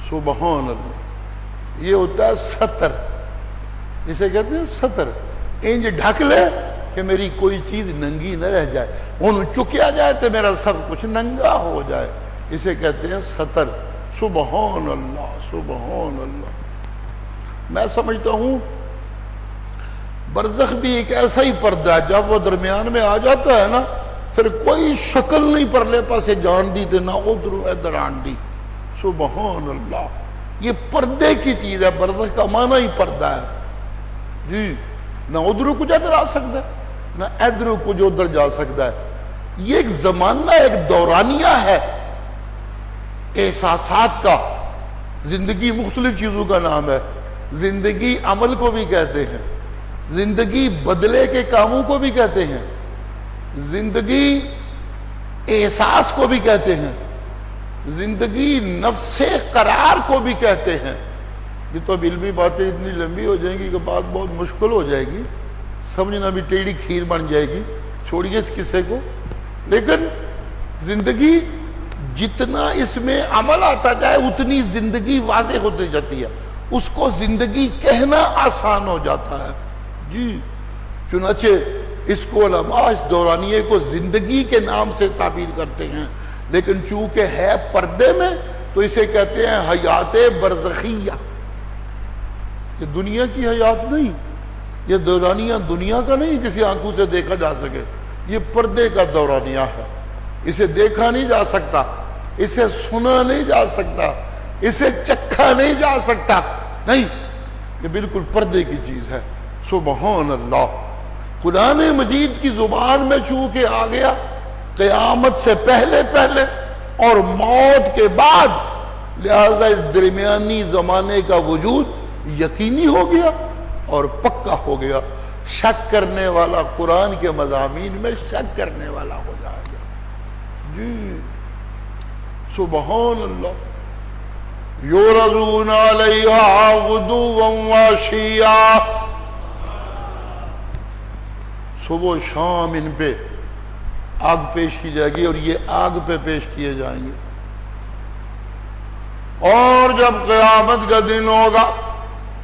سبحان اللہ، یہ ہوتا ہے ستر، اسے کہتے ہیں ستر، انج ڈھک لے کہ میری کوئی چیز ننگی نہ رہ جائے، ان چکیا جائے تو میرا سب کچھ ننگا ہو جائے، اسے کہتے ہیں ستر۔ سبحان اللہ سبحان اللہ۔ میں سمجھتا ہوں برزخ بھی ایک ایسا ہی پردہ ہے، جب وہ درمیان میں آ جاتا ہے نا، پھر کوئی شکل نہیں پرلے پاسے جان دی تے نہ ادھر ادھر آنڈی۔ سبحان اللہ، یہ پردے کی چیز ہے، برزخ کا معنی ہی پردہ ہے، جی نہ ادھر کچھ ادھر آ سکتا ہے نہ ادھر کچھ ادھر جا سکتا ہے۔ یہ ایک زمانہ، ایک دورانیہ ہے احساسات کا۔ زندگی مختلف چیزوں کا نام ہے، زندگی عمل کو بھی کہتے ہیں، زندگی بدلے کے کاموں کو بھی کہتے ہیں، زندگی احساس کو بھی کہتے ہیں، زندگی نفس قرار کو بھی کہتے ہیں۔ یہ تو اب علمی باتیں اتنی لمبی ہو جائیں گی کہ بات بہت مشکل ہو جائے گی، سمجھنا بھی ٹیڑھی کھیر بن جائے گی، چھوڑیے اس قصے کو۔ لیکن زندگی جتنا اس میں عمل آتا جائے اتنی زندگی واضح ہوتی جاتی ہے، اس کو زندگی کہنا آسان ہو جاتا ہے، جی چنانچہ اس کو علماء اس دورانیے کو زندگی کے نام سے تعبیر کرتے ہیں، لیکن چونکہ ہے پردے میں تو اسے کہتے ہیں حیات برزخیہ۔ یہ دنیا کی حیات نہیں، یہ دورانیہ دنیا کا نہیں جسے آنکھوں سے دیکھا جا سکے، یہ پردے کا دورانیہ ہے، اسے دیکھا نہیں جا سکتا، اسے سنا نہیں جا سکتا، اسے چکھا نہیں جا سکتا، نہیں، یہ بالکل پردے کی چیز ہے۔ سبحان اللہ۔ قرآن مجید کی زبان میں چونکہ آ گیا قیامت سے پہلے پہلے اور موت کے بعد، لہذا اس درمیانی زمانے کا وجود یقینی ہو گیا اور پکا ہو گیا۔ شک کرنے والا قرآن کے مضامین میں شک کرنے والا ہو جائے گا، جی سبحان اللہ۔ یعرضون علیہا غدوا وعشیا، صبح و شام ان پہ آگ پیش کی جائے گی اور یہ آگ پہ پیش کیے جائیں گے۔ اور جب قیامت کا دن ہوگا،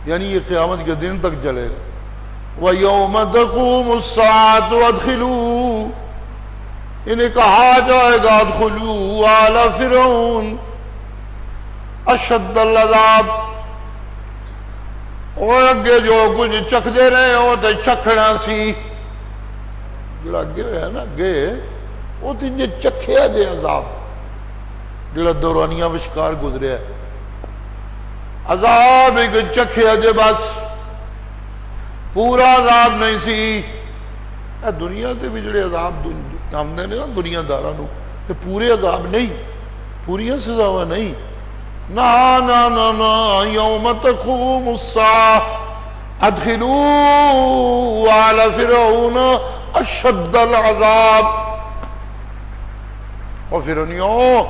یعنی یہ قیامت کے دن تک چلے گا، وَيَوْمَ تَقُومُ السَّاعَةُ وَادْخِلُوا، انہیں کہا جائے گا ادخلوا آل فرعون اشد العذاب، اور اگے جو کچھ چکھ دے رہے ہو تو چکھنا سی، جڑا اگے ہے نا اگے وہ تو انجھے چکھیا جے عذاب، جڑا دورانیہ وشکار گزرے ہے، عذاب ایک چکھیا جے، بس پورا عذاب نہیں سی۔ دنیا تے بھی جڑے عذاب آمدے نے نا دنیا داراں نو، تے پورے عذاب نہیں، پوریاں سزاواں نہیں، نا نا نا نا، یوم تقوم الساعہ ادخلوا آل فرعون اشد العذاب، اور فرعونیوں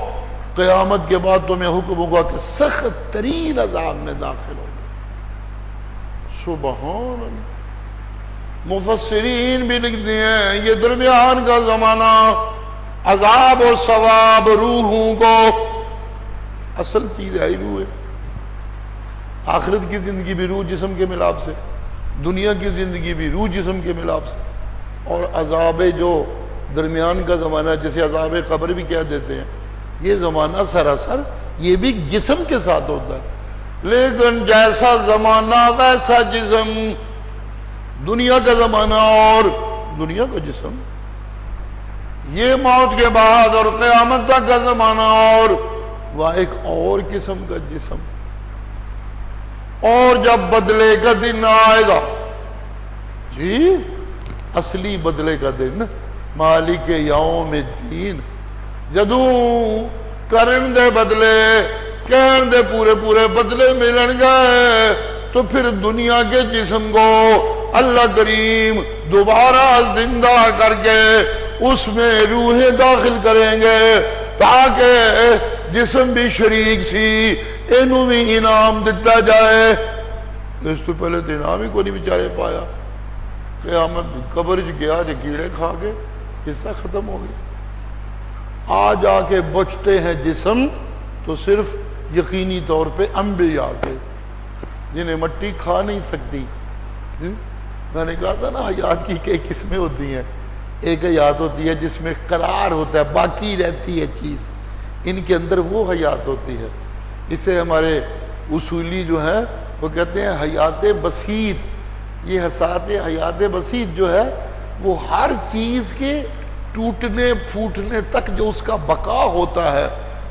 قیامت کے بعد تمہیں حکم ہوگا کہ سخت ترین عذاب میں داخل ہو۔ سبحان اللہ۔ مفسرین بھی لکھتے ہیں یہ درمیان کا زمانہ عذاب و ثواب روحوں کو، اصل چیز ہے روح ہے، آخرت کی زندگی بھی روح جسم کے ملاب سے، دنیا کی زندگی بھی روح جسم کے ملاب سے، اور عذاب جو درمیان کا زمانہ جسے عذاب قبر بھی کہہ دیتے ہیں، یہ زمانہ سراسر یہ بھی جسم کے ساتھ ہوتا ہے، لیکن جیسا زمانہ ویسا جسم، دنیا کا زمانہ اور دنیا کا جسم، یہ موت کے بعد اور قیامت تک کا زمانہ، اور وہاں ایک اور قسم کا جسم، اور جب بدلے کا دن آئے گا، جی اصلی بدلے کا دن، مالک یوم الدین، جدوں کرن دے بدلے، کہن دے پورے پورے بدلے ملن گئے، تو پھر دنیا کے جسم کو اللہ کریم دوبارہ زندہ کر کے اس میں روحیں داخل کریں گے، تاکہ جسم بھی شریک سی، انہوں بھی انعام دیتا جائے۔ اس تو پہلے تو انعام ہی کو نہیں بیچارے پایا، قیامت قبر گیا جو کیڑے کھا گئے، قصہ ختم ہو گیا۔ آ جا کے بچتے ہیں جسم تو صرف یقینی طور پہ انبیاء کے، جنہیں مٹی کھا نہیں سکتی۔ میں نے کہا تھا نا حیات کی کئی قسمیں ہوتی ہیں، ایک حیات ہوتی ہے جس میں قرار ہوتا ہے، باقی رہتی ہے چیز، ان کے اندر وہ حیات ہوتی ہے۔ اسے ہمارے اصولی جو ہیں وہ کہتے ہیں حیات بسیط۔ یہ حیات بسیط جو ہے وہ ہر چیز کے ٹوٹنے پھوٹنے تک جو اس کا بقا ہوتا ہے،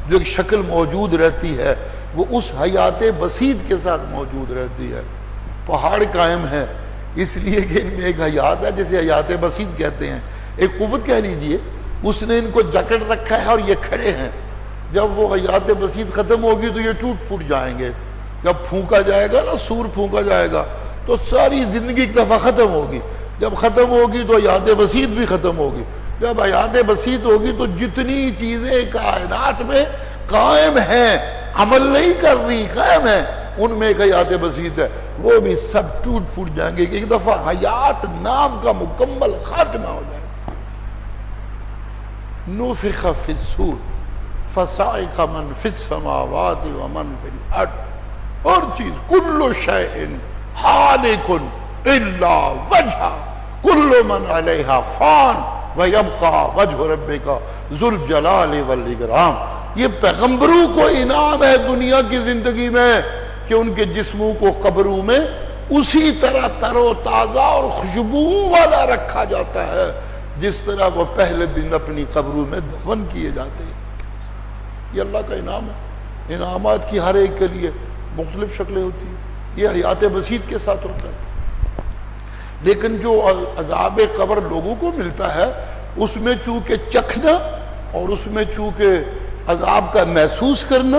جو ایک شکل موجود رہتی ہے، وہ اس حیات بسیط کے ساتھ موجود رہتی ہے۔ پہاڑ قائم ہے اس لیے کہ ان میں ایک حیات ہے جسے حیات بسیط کہتے ہیں، ایک قوت کہہ لیجئے، اس نے ان کو جکڑ رکھا ہے اور یہ کھڑے ہیں۔ جب وہ حیات بسیط ختم ہوگی تو یہ ٹوٹ پھوٹ جائیں گے۔ جب پھونکا جائے گا نا، سور پھونکا جائے گا تو ساری زندگی ایک دفعہ ختم ہوگی۔ جب ختم ہوگی تو حیات بسیط بھی ختم ہوگی۔ جب حیات بسیط ہوگی تو جتنی چیزیں کائنات میں قائم ہیں، عمل نہیں کر رہی، قائم ہیں، ان میں ایک حیات بسیط ہے، وہ بھی سب ٹوٹ پھوٹ جائیں گے کہ ایک دفعہ حیات نام کا مکمل خاتمہ ہو جائے۔ نفخ فی الصور فصعق من فی السماوات ومن فی الارض، اور چیز کل شیء ہالک الا وجہ کل من علیہا فان ویبقى وجہ ربک ذو الجلال والاکرام۔ یہ پیغمبروں کو انعام ہے دنیا کی زندگی میں کہ ان کے جسموں کو قبروں میں اسی طرح تر و تازہ اور خوشبو والا رکھا جاتا ہے جس طرح وہ پہلے دن اپنی قبروں میں دفن کیے جاتے ہیں۔ یہ اللہ کا انعام ہے۔ انعامات کی ہر ایک کے لیے مختلف شکلیں ہوتی ہیں، یہ حیات بسیط کے ساتھ ہوتا ہے۔ لیکن جو عذاب قبر لوگوں کو ملتا ہے، اس میں چونکہ چکھنا اور اس میں چونکہ عذاب کا محسوس کرنا،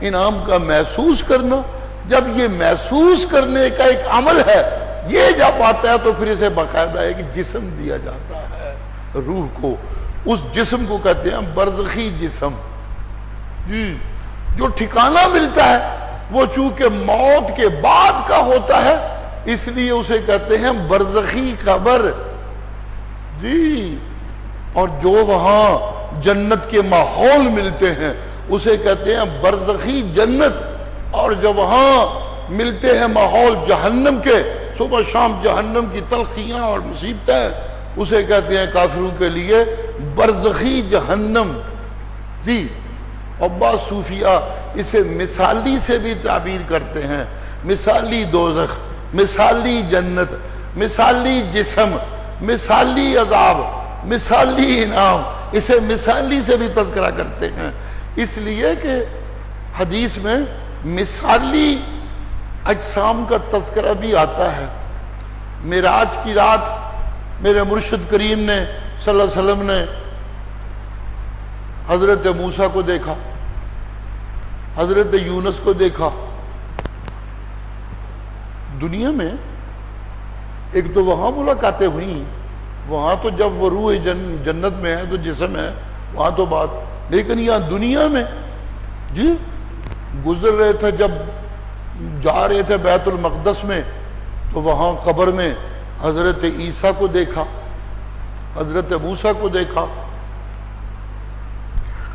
انعام کا محسوس کرنا، جب یہ محسوس کرنے کا ایک عمل ہے، یہ جب آتا ہے تو پھر اسے باقاعدہ ایک جسم دیا جاتا ہے روح کو۔ اس جسم کو کہتے ہیں برزخی جسم، جی جو ٹھکانہ ملتا ہے وہ چونکہ موت کے بعد کا ہوتا ہے، اس لیے اسے کہتے ہیں برزخی قبر، جی۔ اور جو وہاں جنت کے ماحول ملتے ہیں اسے کہتے ہیں برزخی جنت، اور جو وہاں ملتے ہیں ماحول جہنم کے، صبح شام جہنم کی تلخیاں اور مصیبتیں، اسے کہتے ہیں کافروں کے لیے برزخی جہنم، جی۔ اور بعض صوفیہ اسے مثالی سے بھی تعبیر کرتے ہیں، مثالی دوزخ، مثالی جنت، مثالی جسم، مثالی عذاب، مثالی انعام، اسے مثالی سے بھی تذکرہ کرتے ہیں، اس لیے کہ حدیث میں مثالی اجسام کا تذکرہ بھی آتا ہے۔ معراج کی رات میرے مرشد کریم نے صلی اللہ علیہ وسلم نے حضرت موسیٰ کو دیکھا، حضرت یونس کو دیکھا۔ دنیا میں ایک تو وہاں ملاقاتیں ہوئیں، وہاں تو جب وہ روح جنت میں ہے تو جسم ہے، وہاں تو بات، لیکن یہاں دنیا میں جی گزر رہے تھے، جب جا رہے تھے بیت المقدس میں تو وہاں قبر میں حضرت عیسیٰ کو دیکھا، حضرت موسیٰ کو دیکھا،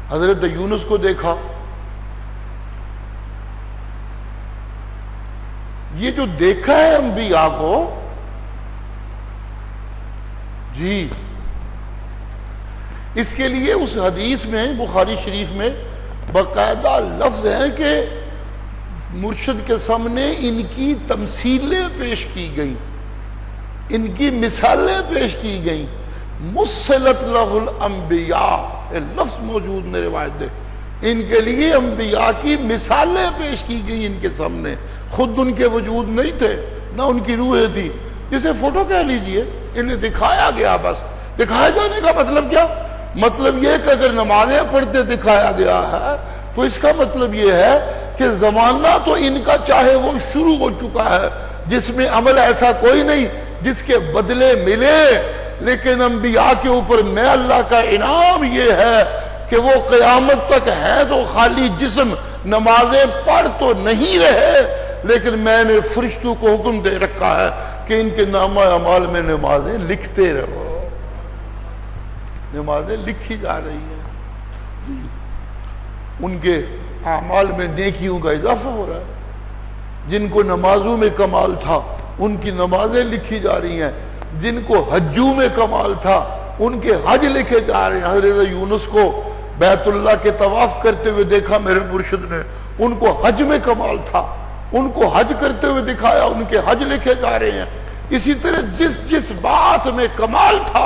حضرت یونس کو دیکھا۔ یہ جو دیکھا ہے انبیاء کو، جی اس کے لیے اس حدیث میں بخاری شریف میں باقاعدہ لفظ ہے کہ مرشد کے سامنے ان کی تمثیلیں پیش کی گئیں، ان کی مثالیں پیش کی گئیں۔ مسلت لہ الانبیاء، لفظ موجود نے روایت دے، ان کے لیے انبیاء کی مثالیں پیش کی گئی ان کے سامنے، خود ان کے وجود نہیں تھے نہ ان کی روحیں تھی، جسے فوٹو کہہ لیجئے، انہیں دکھایا گیا، بس دکھائے جانے کا مطلب کیا؟ مطلب یہ کہ اگر نمازیں پڑھتے دکھایا گیا ہے تو اس کا مطلب یہ ہے کہ زمانہ تو ان کا چاہے وہ شروع ہو چکا ہے جس میں عمل ایسا کوئی نہیں جس کے بدلے ملے، لیکن انبیاء کے اوپر میں اللہ کا انعام یہ ہے کہ وہ قیامت تک ہے تو خالی جسم، نمازیں پڑھ تو نہیں رہے، لیکن میں نے فرشتوں کو حکم دے رکھا ہے کہ ان کے نامہ اعمال میں نمازیں لکھتے رہو، نمازیں لکھی جا رہی ہیں، ان کے اعمال میں نیکیوں کا اضافہ ہو رہا ہے، جن کو نمازوں میں کمال تھا ان کی نمازیں لکھی جا رہی ہیں، جن کو حجوں میں کمال تھا ان کے حج لکھے جا رہے ہیں۔ حضرت یونس کو بیت اللہ کے طواف کرتے ہوئے دیکھا میرے مرشد نے، ان کو حج میں کمال تھا، ان کو حج کرتے ہوئے دکھایا، ان کے حج لکھے جا رہے ہیں۔ اسی طرح جس بات میں کمال تھا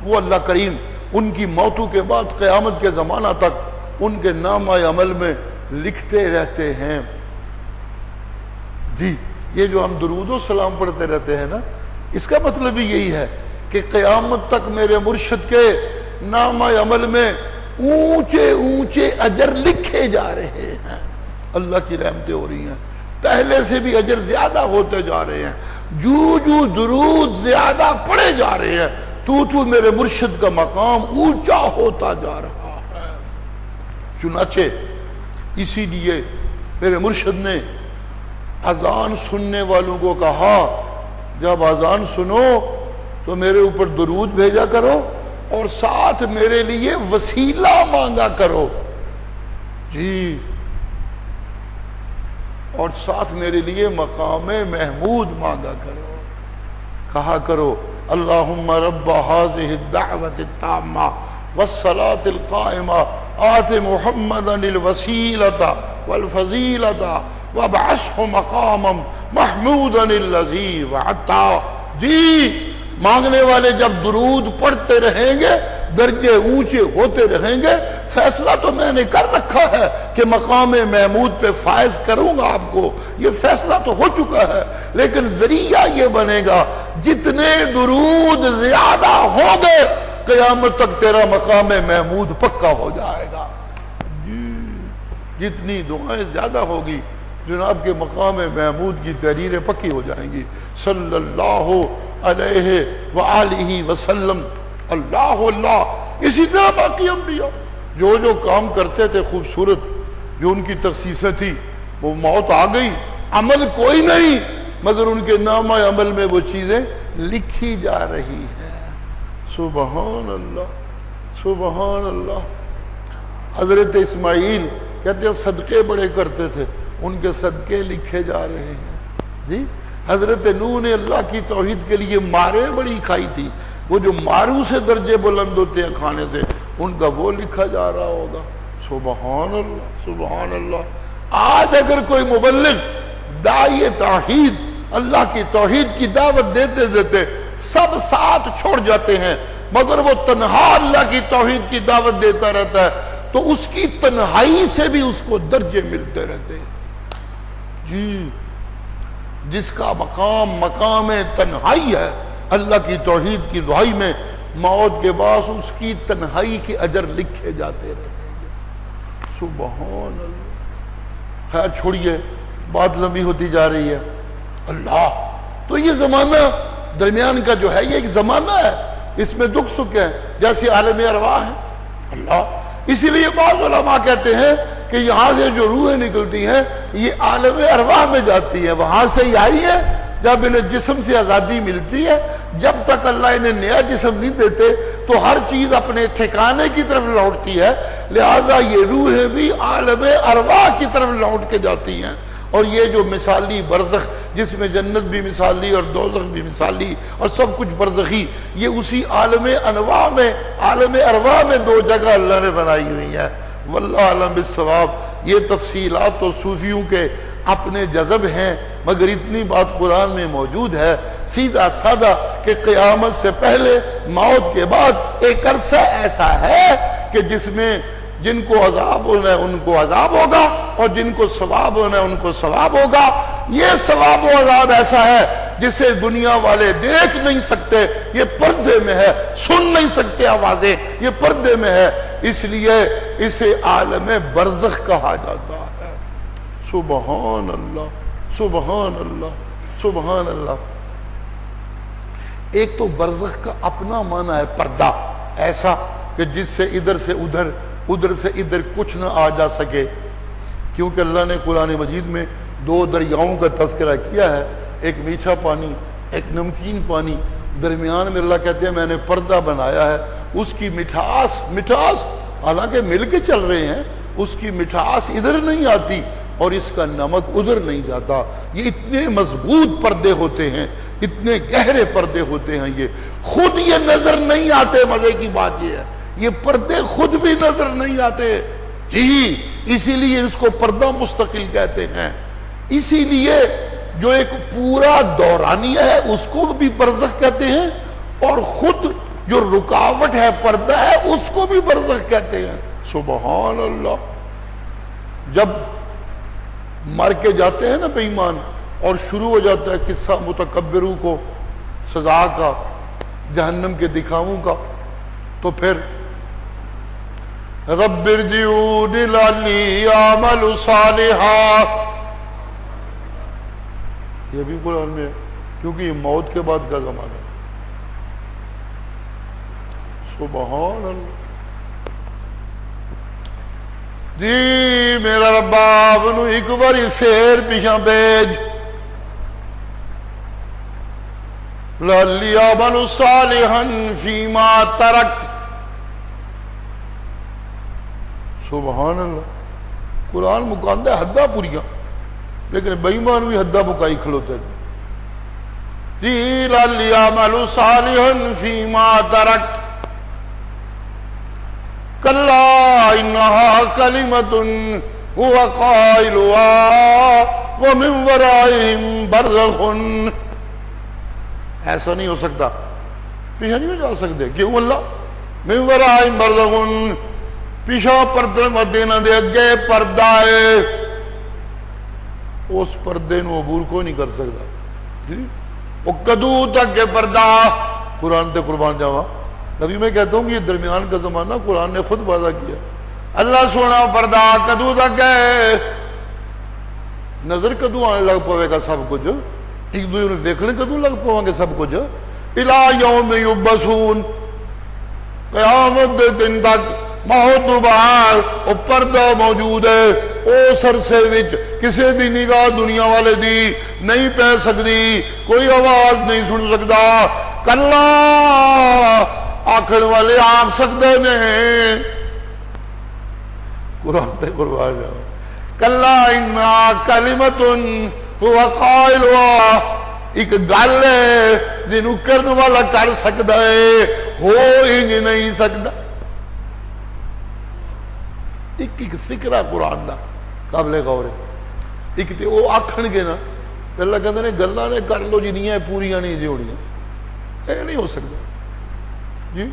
وہ اللہ کریم ان کی موتوں کے بعد قیامت کے زمانہ تک ان کے نامہ عمل میں لکھتے رہتے ہیں۔ جی یہ جو ہم درود و سلام پڑھتے رہتے ہیں نا، اس کا مطلب بھی یہی ہے کہ قیامت تک میرے مرشد کے نامہ عمل میں اونچے اونچے اجر لکھے جا رہے ہیں، اللہ کی رحمتیں ہو رہی ہیں، پہلے سے بھی اجر زیادہ ہوتے جا رہے ہیں، جو درود زیادہ پڑھے جا رہے ہیں تو میرے مرشد کا مقام اونچا ہوتا جا رہا ہے۔ چنانچہ اسی لیے میرے مرشد نے اذان سننے والوں کو کہا جب اذان سنو تو میرے اوپر درود بھیجا کرو اور ساتھ میرے لیے وسیلہ مانگا کرو، جی، اور ساتھ میرے لیے مقام محمود مانگا کرو، کہا کرو اللہم رب هذه الدعوة التامة والصلاة القائمة آت محمدا الوسیلة والفضیلة وابعثه مقاما محمودا الذی وعدتہ۔ جی مانگنے والے جب درود پڑھتے رہیں گے درجے اونچے ہوتے رہیں گے، فیصلہ تو میں نے کر رکھا ہے کہ مقام محمود پہ فائز کروں گا آپ کو، یہ فیصلہ تو ہو چکا ہے، لیکن ذریعہ یہ بنے گا جتنے درود زیادہ ہوں گے قیامت تک تیرا مقام محمود پکا ہو جائے گا۔ جی جتنی دعائیں زیادہ ہوگی جناب کے مقام محمود کی تحریریں پکی ہو جائیں گی، صلی اللہ علیہ وآلہ وسلم۔ اللہ اللہ۔ اسی طرح باقی انبیاء جو کام کرتے تھے خوبصورت، جو ان کی تخصیصیں تھی، وہ موت آ گئی، عمل کوئی نہیں مگر ان کے نامہ عمل میں وہ چیزیں لکھی جا رہی ہیں۔ سبحان اللہ، سبحان اللہ۔ حضرت اسماعیل کہتے ہیں صدقے بڑے کرتے تھے، ان کے صدقے لکھے جا رہے ہیں۔ جی حضرت نوح نے اللہ کی توحید کے لیے مارے بڑی کھائی تھی، وہ جو مارو سے درجے بلند ہوتے ہیں کھانے سے، ان کا وہ لکھا جا رہا ہوگا۔ سبحان اللہ، سبحان اللہ۔ آج اگر کوئی مبلغ داعی توحید اللہ کی توحید کی دعوت دیتے دیتے سب ساتھ چھوڑ جاتے ہیں مگر وہ تنہا اللہ کی توحید کی دعوت دیتا رہتا ہے تو اس کی تنہائی سے بھی اس کو درجے ملتے رہتے ہیں۔ جی جس کا مقام تنہائی ہے اللہ کی توحید کی دعائی میں، موت کے بعد اس کی تنہائی کے اجر لکھے جاتے رہیں گے۔ سبحان اللہ۔ خیر چھوڑیے، بات لمبی ہوتی جا رہی ہے۔ اللہ تو یہ زمانہ درمیان کا جو ہے یہ ایک زمانہ ہے، اس میں دکھ سکھ ہے جیسے عالم ارواح ہے۔ اللہ اسی لیے بعض علماء کہتے ہیں کہ یہاں سے جو روحیں نکلتی ہیں یہ عالم ارواح میں جاتی ہیں، وہاں سے ہی آئی ہے۔ جب انہیں جسم سے آزادی ملتی ہے، جب تک اللہ انہیں نیا جسم نہیں دیتے تو ہر چیز اپنے ٹھکانے کی طرف لوٹتی ہے، لہٰذا یہ روحیں بھی عالم ارواح کی طرف لوٹ کے جاتی ہیں۔ اور یہ جو مثالی برزخ جس میں جنت بھی مثالی اور دوزخ بھی مثالی اور سب کچھ برزخی، یہ اسی عالم انواع میں، عالم ارواح میں دو جگہ اللہ نے بنائی ہوئی ہے۔ واللہ اعلم بالصواب۔ یہ تفصیلات تو صوفیوں کے اپنے جذب ہیں، مگر اتنی بات قرآن میں موجود ہے سیدھا سادہ کہ قیامت سے پہلے موت کے بعد ایک عرصہ ایسا ہے کہ جس میں جن کو عذاب ہونا ہے ان کو عذاب ہوگا اور جن کو ثواب ہونا ہے ان کو ثواب ہوگا. یہ ثواب و عذاب ایسا ہے جسے دنیا والے دیکھ نہیں سکتے, یہ پردے میں ہے, سن نہیں سکتے آوازیں, یہ پردے میں ہے, اس لیے اسے عالم برزخ کہا جاتا ہے. سبحان اللہ, سبحان اللہ, سبحان اللہ. ایک تو برزخ کا اپنا معنی ہے پردہ, ایسا کہ جس سے ادھر سے ادھر, ادھر سے ادھر کچھ نہ آ جا سکے, کیونکہ اللہ نے قرآن مجید میں دو دریاؤں کا تذکرہ کیا ہے, ایک میٹھا پانی, ایک نمکین پانی. درمیان میں اللہ کہتے ہیں میں نے پردہ بنایا ہے, اس کی مٹھاس, مٹھاس حالانکہ مل کے چل رہے ہیں, اس کی مٹھاس ادھر نہیں آتی اور اس کا نمک ادھر نہیں جاتا. یہ اتنے مضبوط پردے ہوتے ہیں, اتنے گہرے پردے ہوتے ہیں, یہ خود یہ نظر نہیں آتے. مزے کی بات یہ ہے یہ پردے خود بھی نظر نہیں آتے جی, اسی لیے اس کو پردہ مستقل کہتے ہیں. اسی لیے جو ایک پورا دورانیہ ہے اس کو بھی برزخ کہتے ہیں, اور خود جو رکاوٹ ہے پردہ ہے اس کو بھی برزخ کہتے ہیں. سبحان اللہ. جب مر کے جاتے ہیں نا بے ایمان اور شروع ہو جاتا ہے قصہ متکبروں کو سزا کا, جہنم کے دکھاؤں کا, تو پھر رب ارجعون لعلی اعمل صالحا, یہ بھی قرآن میں ہے کیونکہ یہ موت کے بعد کا زمانہ ہے. سبحان اللہ. جی میرا رب آپ نو ایک باری پھر پیچھا بھیج, لعلی اعمل صالحا فیما ترکت. سبحان اللہ. قرآن مکاندہ حدہ پوریاں, لیکن بے ایمان بھی حدہ مکائی کھلوتے ہیں. جی لعلی اعمل صالحا فیما ترکت کلا انہا کلمت هو قائلها ومن ورائهم برزخ. ایسا نہیں ہو سکتا, پیچھے نہیں ہو جا سکتے. کیوں اللہ؟ من ورائهم برزخ, پیچھا پردے مدینہ دے اگے پردہ ہے, اس پردے نو عبور کو نہیں کر سکتا جی. وہ کدو تک کے پردہ, قرآن تے قربان جاوا. ابھی میں کہتا ہوں کہ یہ درمیان کا زمانہ قرآن نے خود وعدہ کیا. اللہ سونا پردہ کدو تک ہے, نظر کدو آنے لگ پوے گا سب کچھ, ایک دوسرے نے دیکھنے کدو لگ پویں گے سب کچھ. الی یوم یبعثون, قیامت دے دن تک موت بعد او پردہ موجود ہے. او سرسے وچ کسی دی نگاہ دنیا والے دی نہیں پہ سکتی, کوئی آواز نہیں سن سکتا. کلا آکھن والے آکھ سکتے نے, قرآن تے قربان جاؤ. کلا انہا کلمت هو قائلها, ایک گل ہے جنہوں کرنے والا کر سکتا ہے, ہو ہی نہیں سکتا. ایک ایک فکرہ قرآن دا قابل غور ہے. ایک تے وہ آکھن گے نا اللہ کہتے ہیں گلہ نے کر لو جنیاں ہیں پوریاں نہیں جوڑیاں, اے نہیں ہو سکتا جی.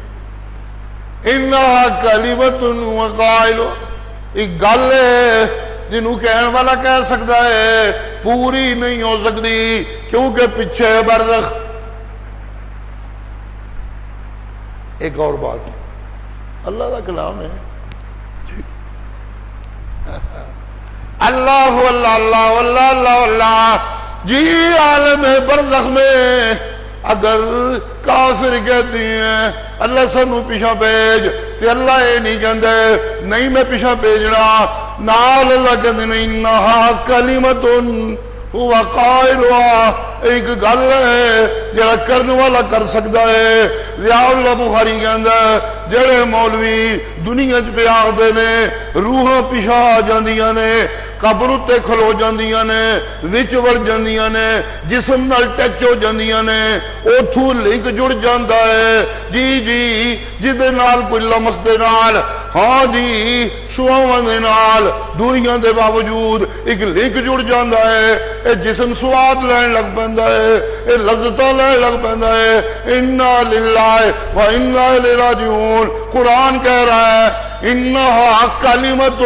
انہا کلمت وقائل, ایک گل ہے جنہوں کہنے والا کہہ سکتا ہے, پوری نہیں ہو سکتی کیونکہ پیچھے برزخ. ایک اور بات ہے, اللہ کا کلام ہے اللہ اللہ اللہ اللہ اللہ اللہ. جی عالم برزخ میں اگر کافر کہتی ہیں اللہ سنو پیچھا بھیج, تے اللہ یہ نہیں کہندے نہیں میں پیچھا بھیجنا, نال اللہ کہندے نہیں انہا کلمت هو قائلها, ایک گل ہے جڑا کرنے والا کر سکتا ہے. ضیاء اللہ بخاری کہندا جڑے مولوی دنیا چ پہ آخدے نے روحاں پیچھا آ جاندیاں نے, قبر تے کھلو جاندیاں نے, وچ وڑ جاندیاں نے, جسم نال ٹچ ہو جاندیاں نے, اوتھوں لنک جڑ جاندا ہے جی جی, جدے نال کوئی لمس دے نال ہاں جی سواواں دے نال دوریاں دے باوجود ایک لنک جڑ جاندا ہے، اے جسم سواد لین لگ پیندا ہے، اے لذتاں لین لگ پیندا ہے۔ انا للہ و انا الیہ راجعون، قرآن کہہ رہا ہے انہا کلمۃ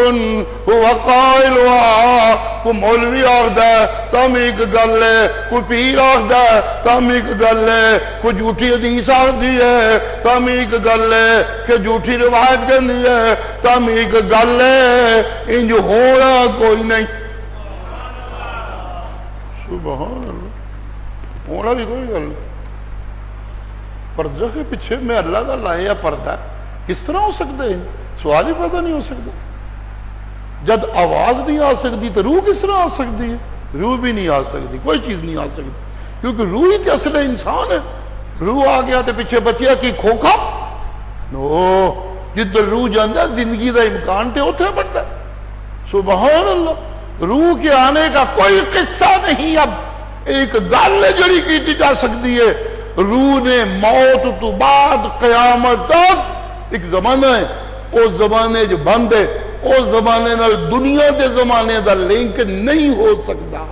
هو قائلها، کوئی مولوی آخدا ہے تم ایک گل ہے، کوئی پیر آخدا ہے تم ایک گل ہے، کوئی جھوٹی حدیث آخدی ہے تم ایک گل ہے، کہ جھوٹی روایت کرنی ہے تم ایک گل ہے، انج ہونا کوئی نہیں۔ سبحان اللہ، ہونا بھی کوئی گل نہیں۔ پردہ کے پیچھے میں اللہ کا لایا پردہ کس طرح ہو سکتا ہے؟ سوال ہی پیدا نہیں ہو سکتا۔ جب آواز نہیں آ سکتی تو روح کس طرح آ سکتی ہے؟ روح بھی نہیں آ سکتی، کوئی چیز نہیں آ سکتی، کیونکہ روح ہی تو اصل انسان ہے۔ روح آ گیا تو پیچھے بچیا کی کھوکھا نو، جدھر روح جانا زندگی کا امکان تے اتنے بنتا ہے۔ سبحان اللہ، روح کے آنے کا کوئی قصہ نہیں۔ اب ایک گل جڑی کی جا سکتی ہے، روح نے موت تو بعد قیامت تک ایک زمانہ ہے، اس زمانے جو بند ہے، اس زمانے نال دنیا دے زمانے دا لنک نہیں ہو سکتا،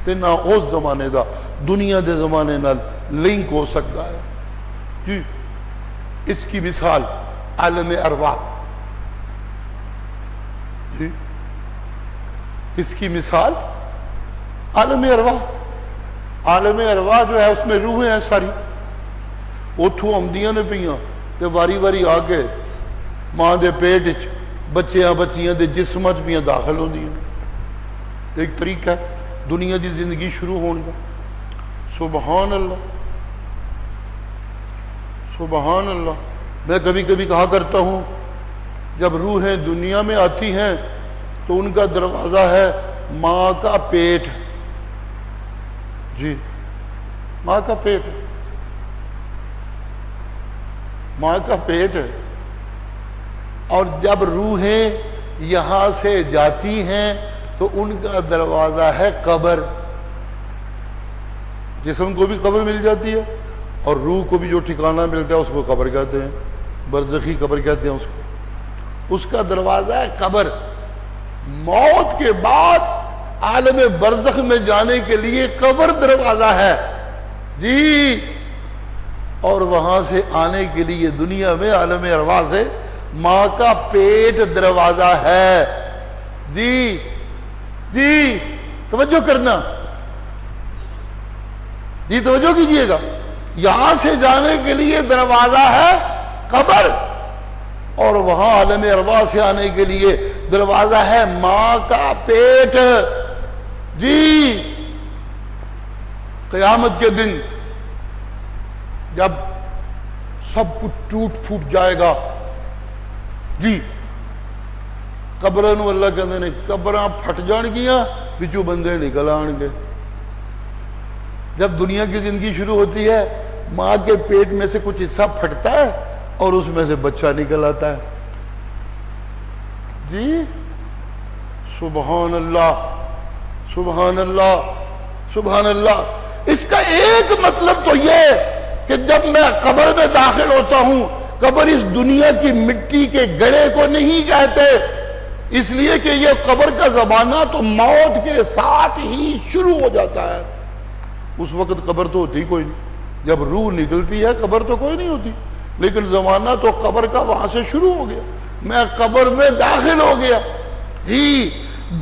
تے نہ اس زمانے دا دنیا دے زمانے نال لنک ہو سکتا ہے۔ جی اس کی مثال عالم ارواح، جی اس کی مثال عالم ارواح۔ عالم ارواح جو ہے اس میں روحیں ہیں ساری، اتھوں آمدیاں نے پیاں تے واری واری آ کے ماں دے پیٹ وچ بچیاں بچیاں دے جسم وچ پیاں داخل ہوندیاں۔ ایک طریقہ ہے دنیا دی زندگی شروع ہونے کا۔ سبحان اللہ، سبحان اللہ۔ میں کبھی کبھی کہا کرتا ہوں جب روحیں دنیا میں آتی ہیں تو ان کا دروازہ ہے ماں کا پیٹ۔ جی ماں کا پیٹ، ماں کا پیٹ ہے۔ اور جب روحیں یہاں سے جاتی ہیں تو ان کا دروازہ ہے قبر۔ جسم کو بھی قبر مل جاتی ہے اور روح کو بھی جو ٹھکانہ ملتا ہے اس کو قبر کہتے ہیں، برزخی قبر کہتے ہیں اس کو۔ اس کا دروازہ ہے قبر۔ موت کے بعد عالم برزخ میں جانے کے لیے قبر دروازہ ہے جی، اور وہاں سے آنے کے لیے دنیا میں عالم ارواح سے ماں کا پیٹ دروازہ ہے۔ جی جی توجہ کرنا، جی توجہ کیجئے گا، یہاں سے جانے کے لیے دروازہ ہے قبر، اور وہاں عالم ارواح سے آنے کے لیے دروازہ ہے ماں کا پیٹ۔ جی قیامت کے دن جب سب کچھ ٹوٹ پھوٹ جائے گا، جی قبراں نو اللہ کہندے نے قبراں پھٹ جان گیاں وچوں بندے نکل آن گے۔ جب دنیا کی زندگی شروع ہوتی ہے ماں کے پیٹ میں سے کچھ حصہ پھٹتا ہے اور اس میں سے بچہ نکل آتا ہے۔ جی سبحان اللہ، سبحان اللہ، سبحان اللہ۔ اس کا ایک مطلب تو یہ کہ جب میں قبر میں داخل ہوتا ہوں، قبر اس دنیا کی مٹی کے گڑے کو نہیں کہتے، اس لیے کہ یہ قبر کا زمانہ تو موت کے ساتھ ہی شروع ہو جاتا ہے۔ اس وقت قبر تو ہوتی کوئی نہیں، جب روح نکلتی ہے قبر تو کوئی نہیں ہوتی، لیکن زمانہ تو قبر کا وہاں سے شروع ہو گیا۔ میں قبر میں داخل ہو گیا، ہی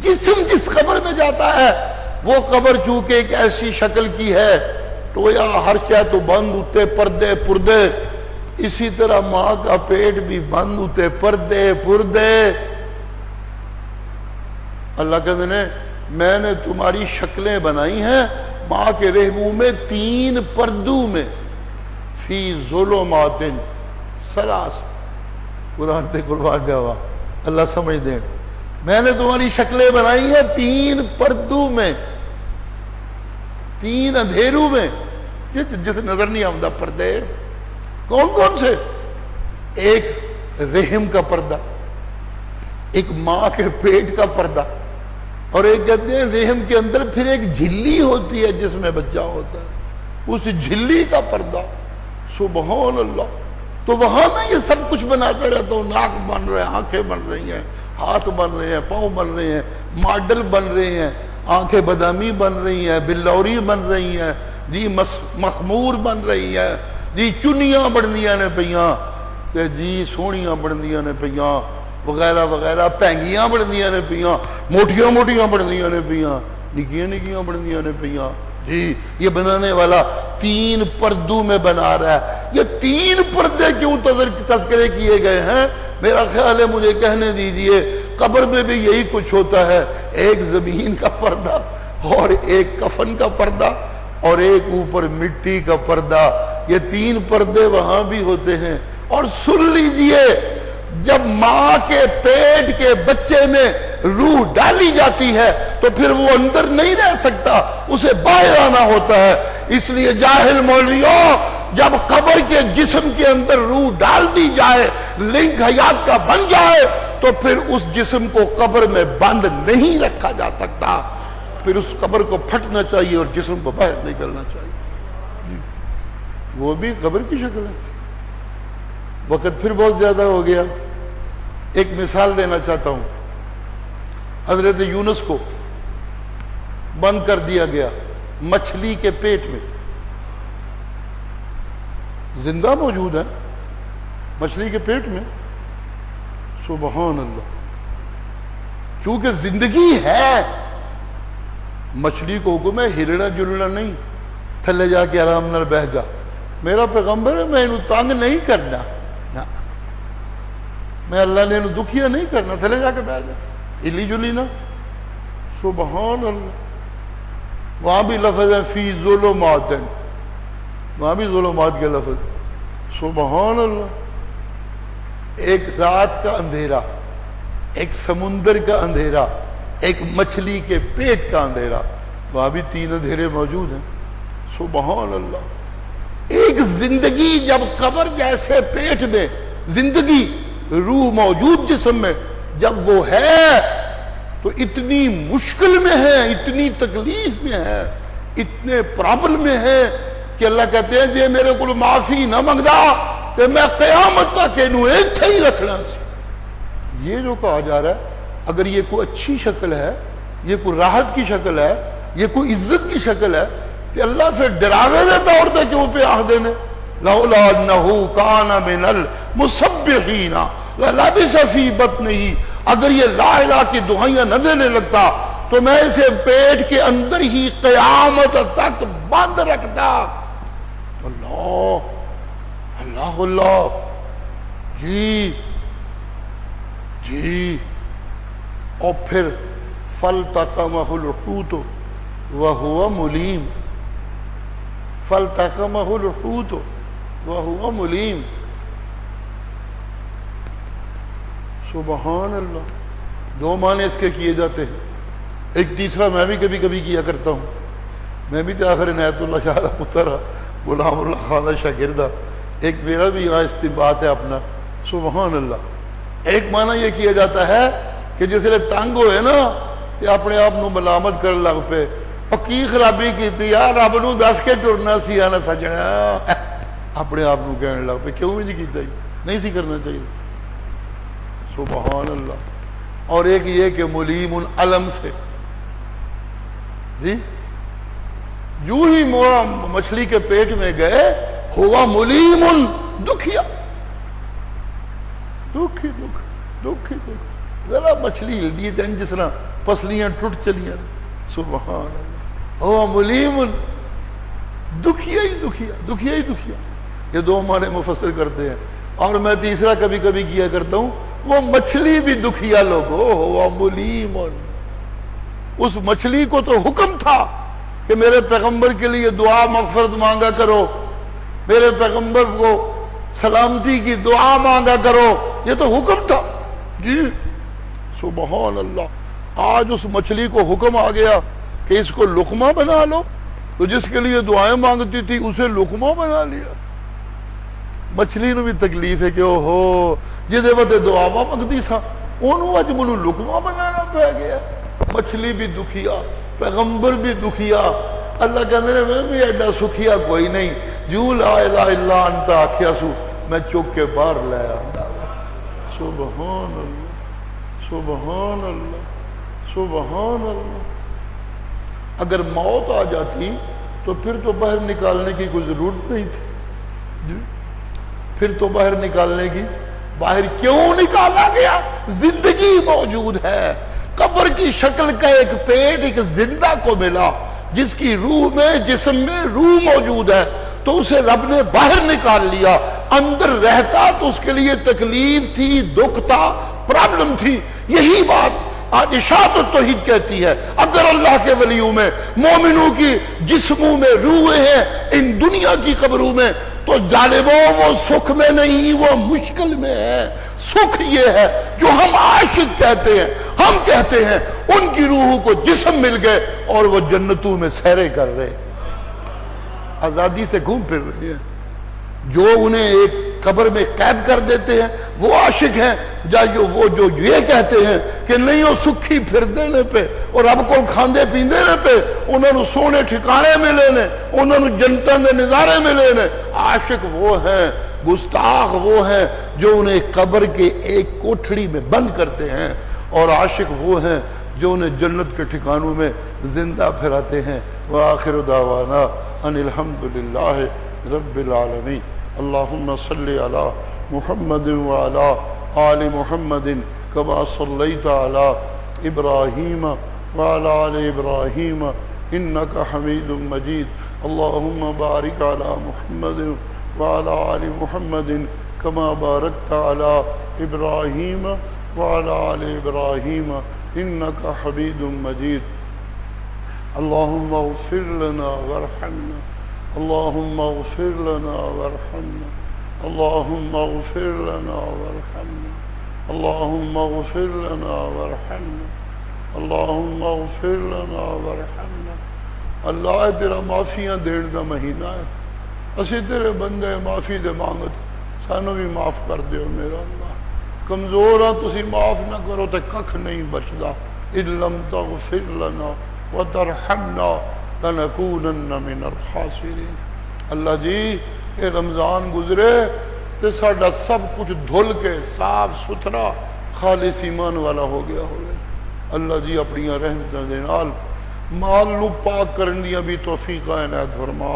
جسم جس قبر میں جاتا ہے وہ قبر چونکہ ایک ایسی شکل کی ہے، ٹویا ہر شے تو بند ہوتے پردے پردے، اسی طرح ماں کا پیٹ بھی بند ہوتے پردے پردے۔ اللہ کہتے ہیں میں نے تمہاری شکلیں بنائی ہیں ماں کے رحموں میں 3 پردوں میں، فی ظلمات ثلاث۔ قرآن تے قربان جاوا، اللہ سمجھ دیں، میں نے تمہاری شکلیں بنائی ہیں 3 پردوں میں، 3 اندھیروں میں، جسے نظر نہیں آمدہ پردے۔ کون کون سے؟ ایک رحم کا پردہ، ایک ماں کے پیٹ کا پردہ، اور ایک کہتے ہیں رحم کے اندر پھر ایک جھلی ہوتی ہے جس میں بچہ ہوتا ہے، اس جھلی کا پردہ۔ سبحان اللہ، تو وہاں میں یہ سب کچھ بناتا رہتا ہوں، ناک بن رہے ہیں، آنکھیں بن رہی ہیں، ہاتھ بن رہے ہیں، پاؤں بن رہے ہیں، ماڈل بن رہے ہیں، آنکھیں بادامی بن رہی ہیں، بلوری بن رہی ہیں جی، مخمور بن رہی ہیں جی، چنیاں بندیاں نے پئیاں تے جی، سونیاں بندیاں نے پئیاں وغیرہ وغیرہ، پینگیاں بندیاں نے پئیاں، موٹیاں موٹیاں بندیاں نے پئیاں، نکیاں نکیاں بندیاں نے پئیاں جی۔ یہ بنانے والا 3 پردوں میں بنا رہا ہے۔ یہ 3 پردے کیوں تذکرے کیے گئے ہیں؟ میرا خیال ہے، مجھے کہنے دیجئے، قبر میں بھی یہی کچھ ہوتا ہے، ایک زمین کا پردہ اور ایک کفن کا پردہ اور ایک اوپر مٹی کا پردہ، یہ 3 پردے وہاں بھی ہوتے ہیں۔ اور سن لیجئے، جب ماں کے پیٹ کے بچے میں روح ڈالی جاتی ہے تو پھر وہ اندر نہیں رہ سکتا، اسے باہر آنا ہوتا ہے۔ اس لیے جاہل مولویوں، جب قبر کے جسم کے اندر روح ڈال دی جائے، لنک حیات کا بن جائے، تو پھر اس جسم کو قبر میں بند نہیں رکھا جا سکتا، پھر اس قبر کو پھٹنا چاہیے اور جسم کو باہر نکلنا چاہیے۔ وہ بھی قبر کی شکل ہے۔ وقت پھر بہت زیادہ ہو گیا، ایک مثال دینا چاہتا ہوں۔ حضرت یونس کو بند کر دیا گیا مچھلی کے پیٹ میں، زندہ موجود ہے مچھلی کے پیٹ میں، سبحان اللہ۔ چونکہ زندگی ہے، مچھلی کو حکم ہے ہلنا جلنا نہیں، تھلے جا کے آرام نال بہ جا، میرا پیغمبر ہے، میں انہوں تانگ نہیں کرنا، میں اللہ نے انہوں دکھیا نہیں کرنا، تھلے جا کے بہ جا، ہلی جلی نا، سبحان اللہ۔ وہاں بھی لفظ ہے فی ظلمات، وہاں بھی ظلمات کے لفظ ہے، سبحان اللہ۔ ایک رات کا اندھیرا، ایک سمندر کا اندھیرا، ایک مچھلی کے پیٹ کا اندھیرا، وہاں بھی 3 اندھیرے موجود ہیں، سبحان اللہ۔ ایک زندگی جب قبر جیسے پیٹ میں زندگی، روح موجود جسم میں، جب وہ ہے تو اتنی مشکل میں ہے، اتنی تکلیف میں ہے، اتنے پرابلم میں ہے کہ اللہ کہتے ہیں جے میرے کو معافی نہ منگدا کہ میں قیامت تک انہوں ایک ہی رکھنا سی۔ یہ جو کہا جا رہا ہے، اگر یہ کوئی اچھی شکل ہے، یہ کوئی راحت کی شکل ہے، یہ کوئی عزت کی شکل ہے، کہ اللہ سے ڈراوے دے طور پہ کیوں پہ آہ دینے؟ لولا انہو کان من المسبحین للبث فی بطنہ، اگر یہ لا الہ کی دعائیاں نہ دینے لگتا تو میں اسے پیٹ کے اندر ہی قیامت تک بند رکھتا۔ اللہ اللہ اللہ، جی جی۔ اور پھر فَالْتَقَمَهُ الْحُوتُ وَهُوَ مُلِيمٌ، فَالْتَقَمَهُ الْحُوتُ وَهُوَ مُلِيمٌ، سبحان اللہ۔ 2 معنی اس کے کیے جاتے ہیں، ایک تیسرا میں بھی کبھی کبھی کیا کرتا ہوں، میں بھی تو آخر عنایت اللہ شاہ پتر غلام اللہ خان شاگردہ، ایک میرا بھی یہاں استنباط ہے اپنا، سبحان اللہ۔ ایک معنی یہ کیا جاتا ہے کہ جس لئے تنگ ہوئے نا کہ اپنے آپ نو ملامت کر لگ پہ، اور کی خرابی کی تھی یار رب نو دس کے ٹرنا سی آنا سجنا، اپنے آپ نو کہنے لگ پہ، کیوں نہیں کیتا ہی نہیں سی کرنا چاہیے، سبحان اللہ۔ اور ایک یہ کہ ملیم علم سے، جی جو ہی مورا مچھلی کے پیٹ میں گئے، ہوا ملیم دکھیا، دکھی دکھ دکھی دکھ، ذرا مچھلی ہل دی تین جس طرح پسلیاں ٹوٹ چلیاں، سبحان اللہ۔ ہوا ملیم، دکھیا ہی دکھیا، دکھیا ہی دکھیا۔ یہ 2 معنی مفسر کرتے ہیں، اور میں تیسرا کبھی کبھی کیا کرتا ہوں، وہ مچھلی بھی دکھیا لوگو، ہوا ملیم۔ اس مچھلی کو تو حکم تھا کہ میرے پیغمبر کے لیے دعا مغفرت مانگا کرو، میرے پیغمبر کو سلامتی کی دعا مانگا کرو، یہ تو حکم تھا، جی سبحان اللہ۔ آج اس مچھلی کو حکم آ گیا کہ اس کو لقمہ بنا لو، تو جس کے لیے دعائیں مانگتی تھی اسے لقمہ بنا لیا۔ مچھلی نو بھی تکلیف ہے کہ اوہو جدے وقت دعا مانگتی سا انہوں اج منو لقمہ بنانا پہ گیا۔ مچھلی بھی دکھیا، پیغمبر بھی دکھیا، اللہ کہنے میں بھی ایڈا سکھیا کوئی نہیں، جو لا الہ الا انت آکھیا سو میں چک کے باہر لے آتا وا۔ سبحان اللہ سبحان اللہ سبحان اللہ۔ اگر موت آ جاتی تو پھر تو باہر نکالنے کی کوئی ضرورت نہیں تھی، پھر تو باہر نکالنے کی، باہر کیوں نکالا گیا؟ زندگی موجود ہے، قبر کی شکل کا ایک پیٹ ایک زندہ کو ملا جس کی روح میں جسم میں روح موجود ہے، تو اسے رب نے باہر نکال لیا۔ اندر رہتا تو اس کے لیے تکلیف تھی، دکھ تھا، پرابلم تھی۔ یہی بات آج اشاعت التوحید کہتی ہے، اگر اللہ کے ولیوں میں مومنوں کی جسموں میں روحیں ہیں ان دنیا کی قبروں میں، تو ظالموں وہ سکھ میں نہیں، وہ مشکل میں ہے۔ سکھ یہ ہے جو ہم عاشق کہتے ہیں، ہم کہتے ہیں ان کی روحوں کو جسم مل گئے اور وہ جنتوں میں سیرے کر رہے ہیں، آزادی سے گھوم پھر رہے ہیں۔ جو انہیں ایک قبر میں قید کر دیتے ہیں وہ عاشق ہیں، وہ جو یہ کہتے ہیں کہ نہیں وہ سکھی پھر دینے پہ اور اب کو کھاندے پیندے نے پہ انہوں نے سونے ٹھکانے ملے نے، انہوں نے جنتوں دے نظارے ملے نے۔ عاشق وہ ہیں، گستاخ وہ ہیں جو انہیں قبر کے ایک کوٹھڑی میں بند کرتے ہیں، اور عاشق وہ ہیں جو انہیں جنت کے ٹھکانوں میں زندہ پھراتے ہیں۔ وآخر دعوانا ان الحمدللہ رب العالمین۔ اللہم صلی علی محمد وعلی آل محمد کما صلیت علی ابراہیم وعلی آل ابراہیم انکا حمید مجید۔ اللہم بارک علی محمد وعلی آل محمد کما بارکت علی ابراہیم وعلی آل ابراہیم انکا حمید مجید۔ اللہم اغفر لنا وارحمنا، اللہم اغفر لنا وارحمنا، اللہم اغفر لنا وارحمنا، اللہم اغفر لنا وارحمنا، اللہم اغفر لنا وارحمنا۔ اللہ تیرا معافیاں دین دا مہینہ ہے، اسی تیرے بندے معافی دے مانگت، سانو بھی معاف کر دیو میرا اللہ۔ کمزور ہاں تسی معاف نہ کرو تے ککھ نہیں بچدا۔ اِن لم تغفر لنا وترحمنا لنکونن من الخاسرین۔ اللہ جی یہ رمضان گزرے تے ساڈا سب کچھ دھل کے صاف ستھرا خالص ایمان والا ہو گیا ہوئے۔ اللہ جی اپنی رحمتاں دے نال مال نو پاک کرن دیاں بھی توفیق عنایت فرما۔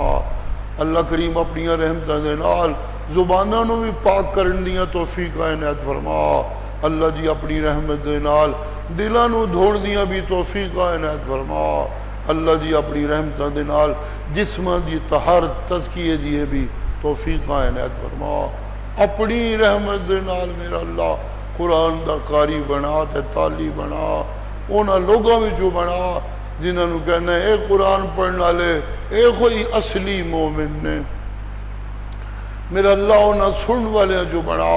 اللہ کریم اپنی رحمتاں دے نال زباناں نو بھی پاک کرن دیاں توفیق عنایت فرما۔ اللہ جی اپنی رحمت دے نال دلاں نو دھوڑ دیاں بھی توفیق عنایت فرما۔ اللہ جی اپنی رحمتاں دے نال جسماں دی طہارت تزکیے دیے بھی توفیق عنایت فرما۔ اپنی رحمت دے نال میرا اللہ قرآن دا قاری بنا تے تالی بنا، انہاں لوگاں وچوں بنا جنہاں نو کہنا ہے اے قرآن پڑھن والے اے کوئی اصلی مومن نے۔ میرا اللہ انہاں سن والے جو بنا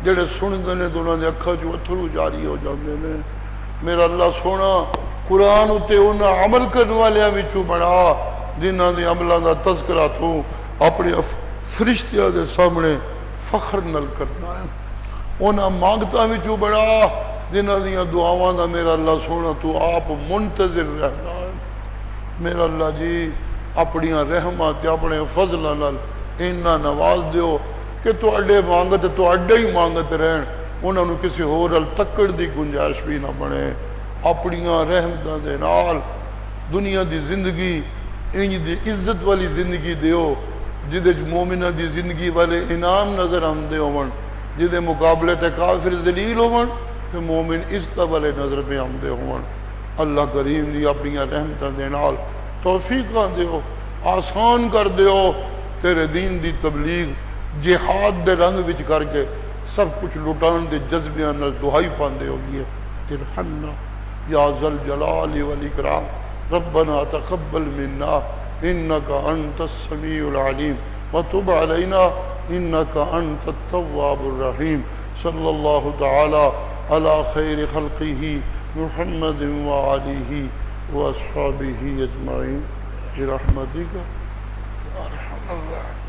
جڑے سندے نے تو انہاں دے اکھاں چوں اتھرو جاری ہو جاندے نے۔ میرا اللہ سونا قرآن اتے انہاں عمل کرنے والے وچوں بنا جنہاں دے عملاں دا تذکرہ تو اپنے فرشتیاں دے سامنے فخر نل کرنا ہے۔ انہاں مانگتاں وچوں بنا جنہاں دیاں دعاواں دا میرا اللہ سونا تو آپ منتظر رہنا ہے۔ میرا اللہ جی اپنی رحمت اپنے فضل نال انہاں نواز دیو کہ تو اڈے مانگت تو اڈے ہی مانگت رہن، انہاں نو کسی ہور ال تکڑ دی گنجائش بھی نہ بنے۔ اپنی رحمتاں دے نال دنیا دی زندگی انج دی عزت والی زندگی دیو جدے مومنہ دی زندگی والے انعام نظر آندے ہون، جدے مقابلے تے کافر ذلیل ہون تے مومن عزت والے نظر پہ آندے ہون۔ اللہ کریم دی اپنی رحمتاں دے نال توفیقاں دیو، آسان کر دیو، تیرے دین دی تبلیغ جہاد دے رنگ وچ کر کے سب کچھ لٹان دے جذبیاں نال دعائی پاندے ہوگی۔ ارحمنا یا ذل جلال والاکرام، ربنا تقبل منا انک انت السمیع العلیم وتب علینا انک انت التواب الرحیم۔ صلی اللہ تعالی علی خیر خلقہ محمد وآلہ واصحابہ اجمعین برحمتک یا ارحم الراحمین۔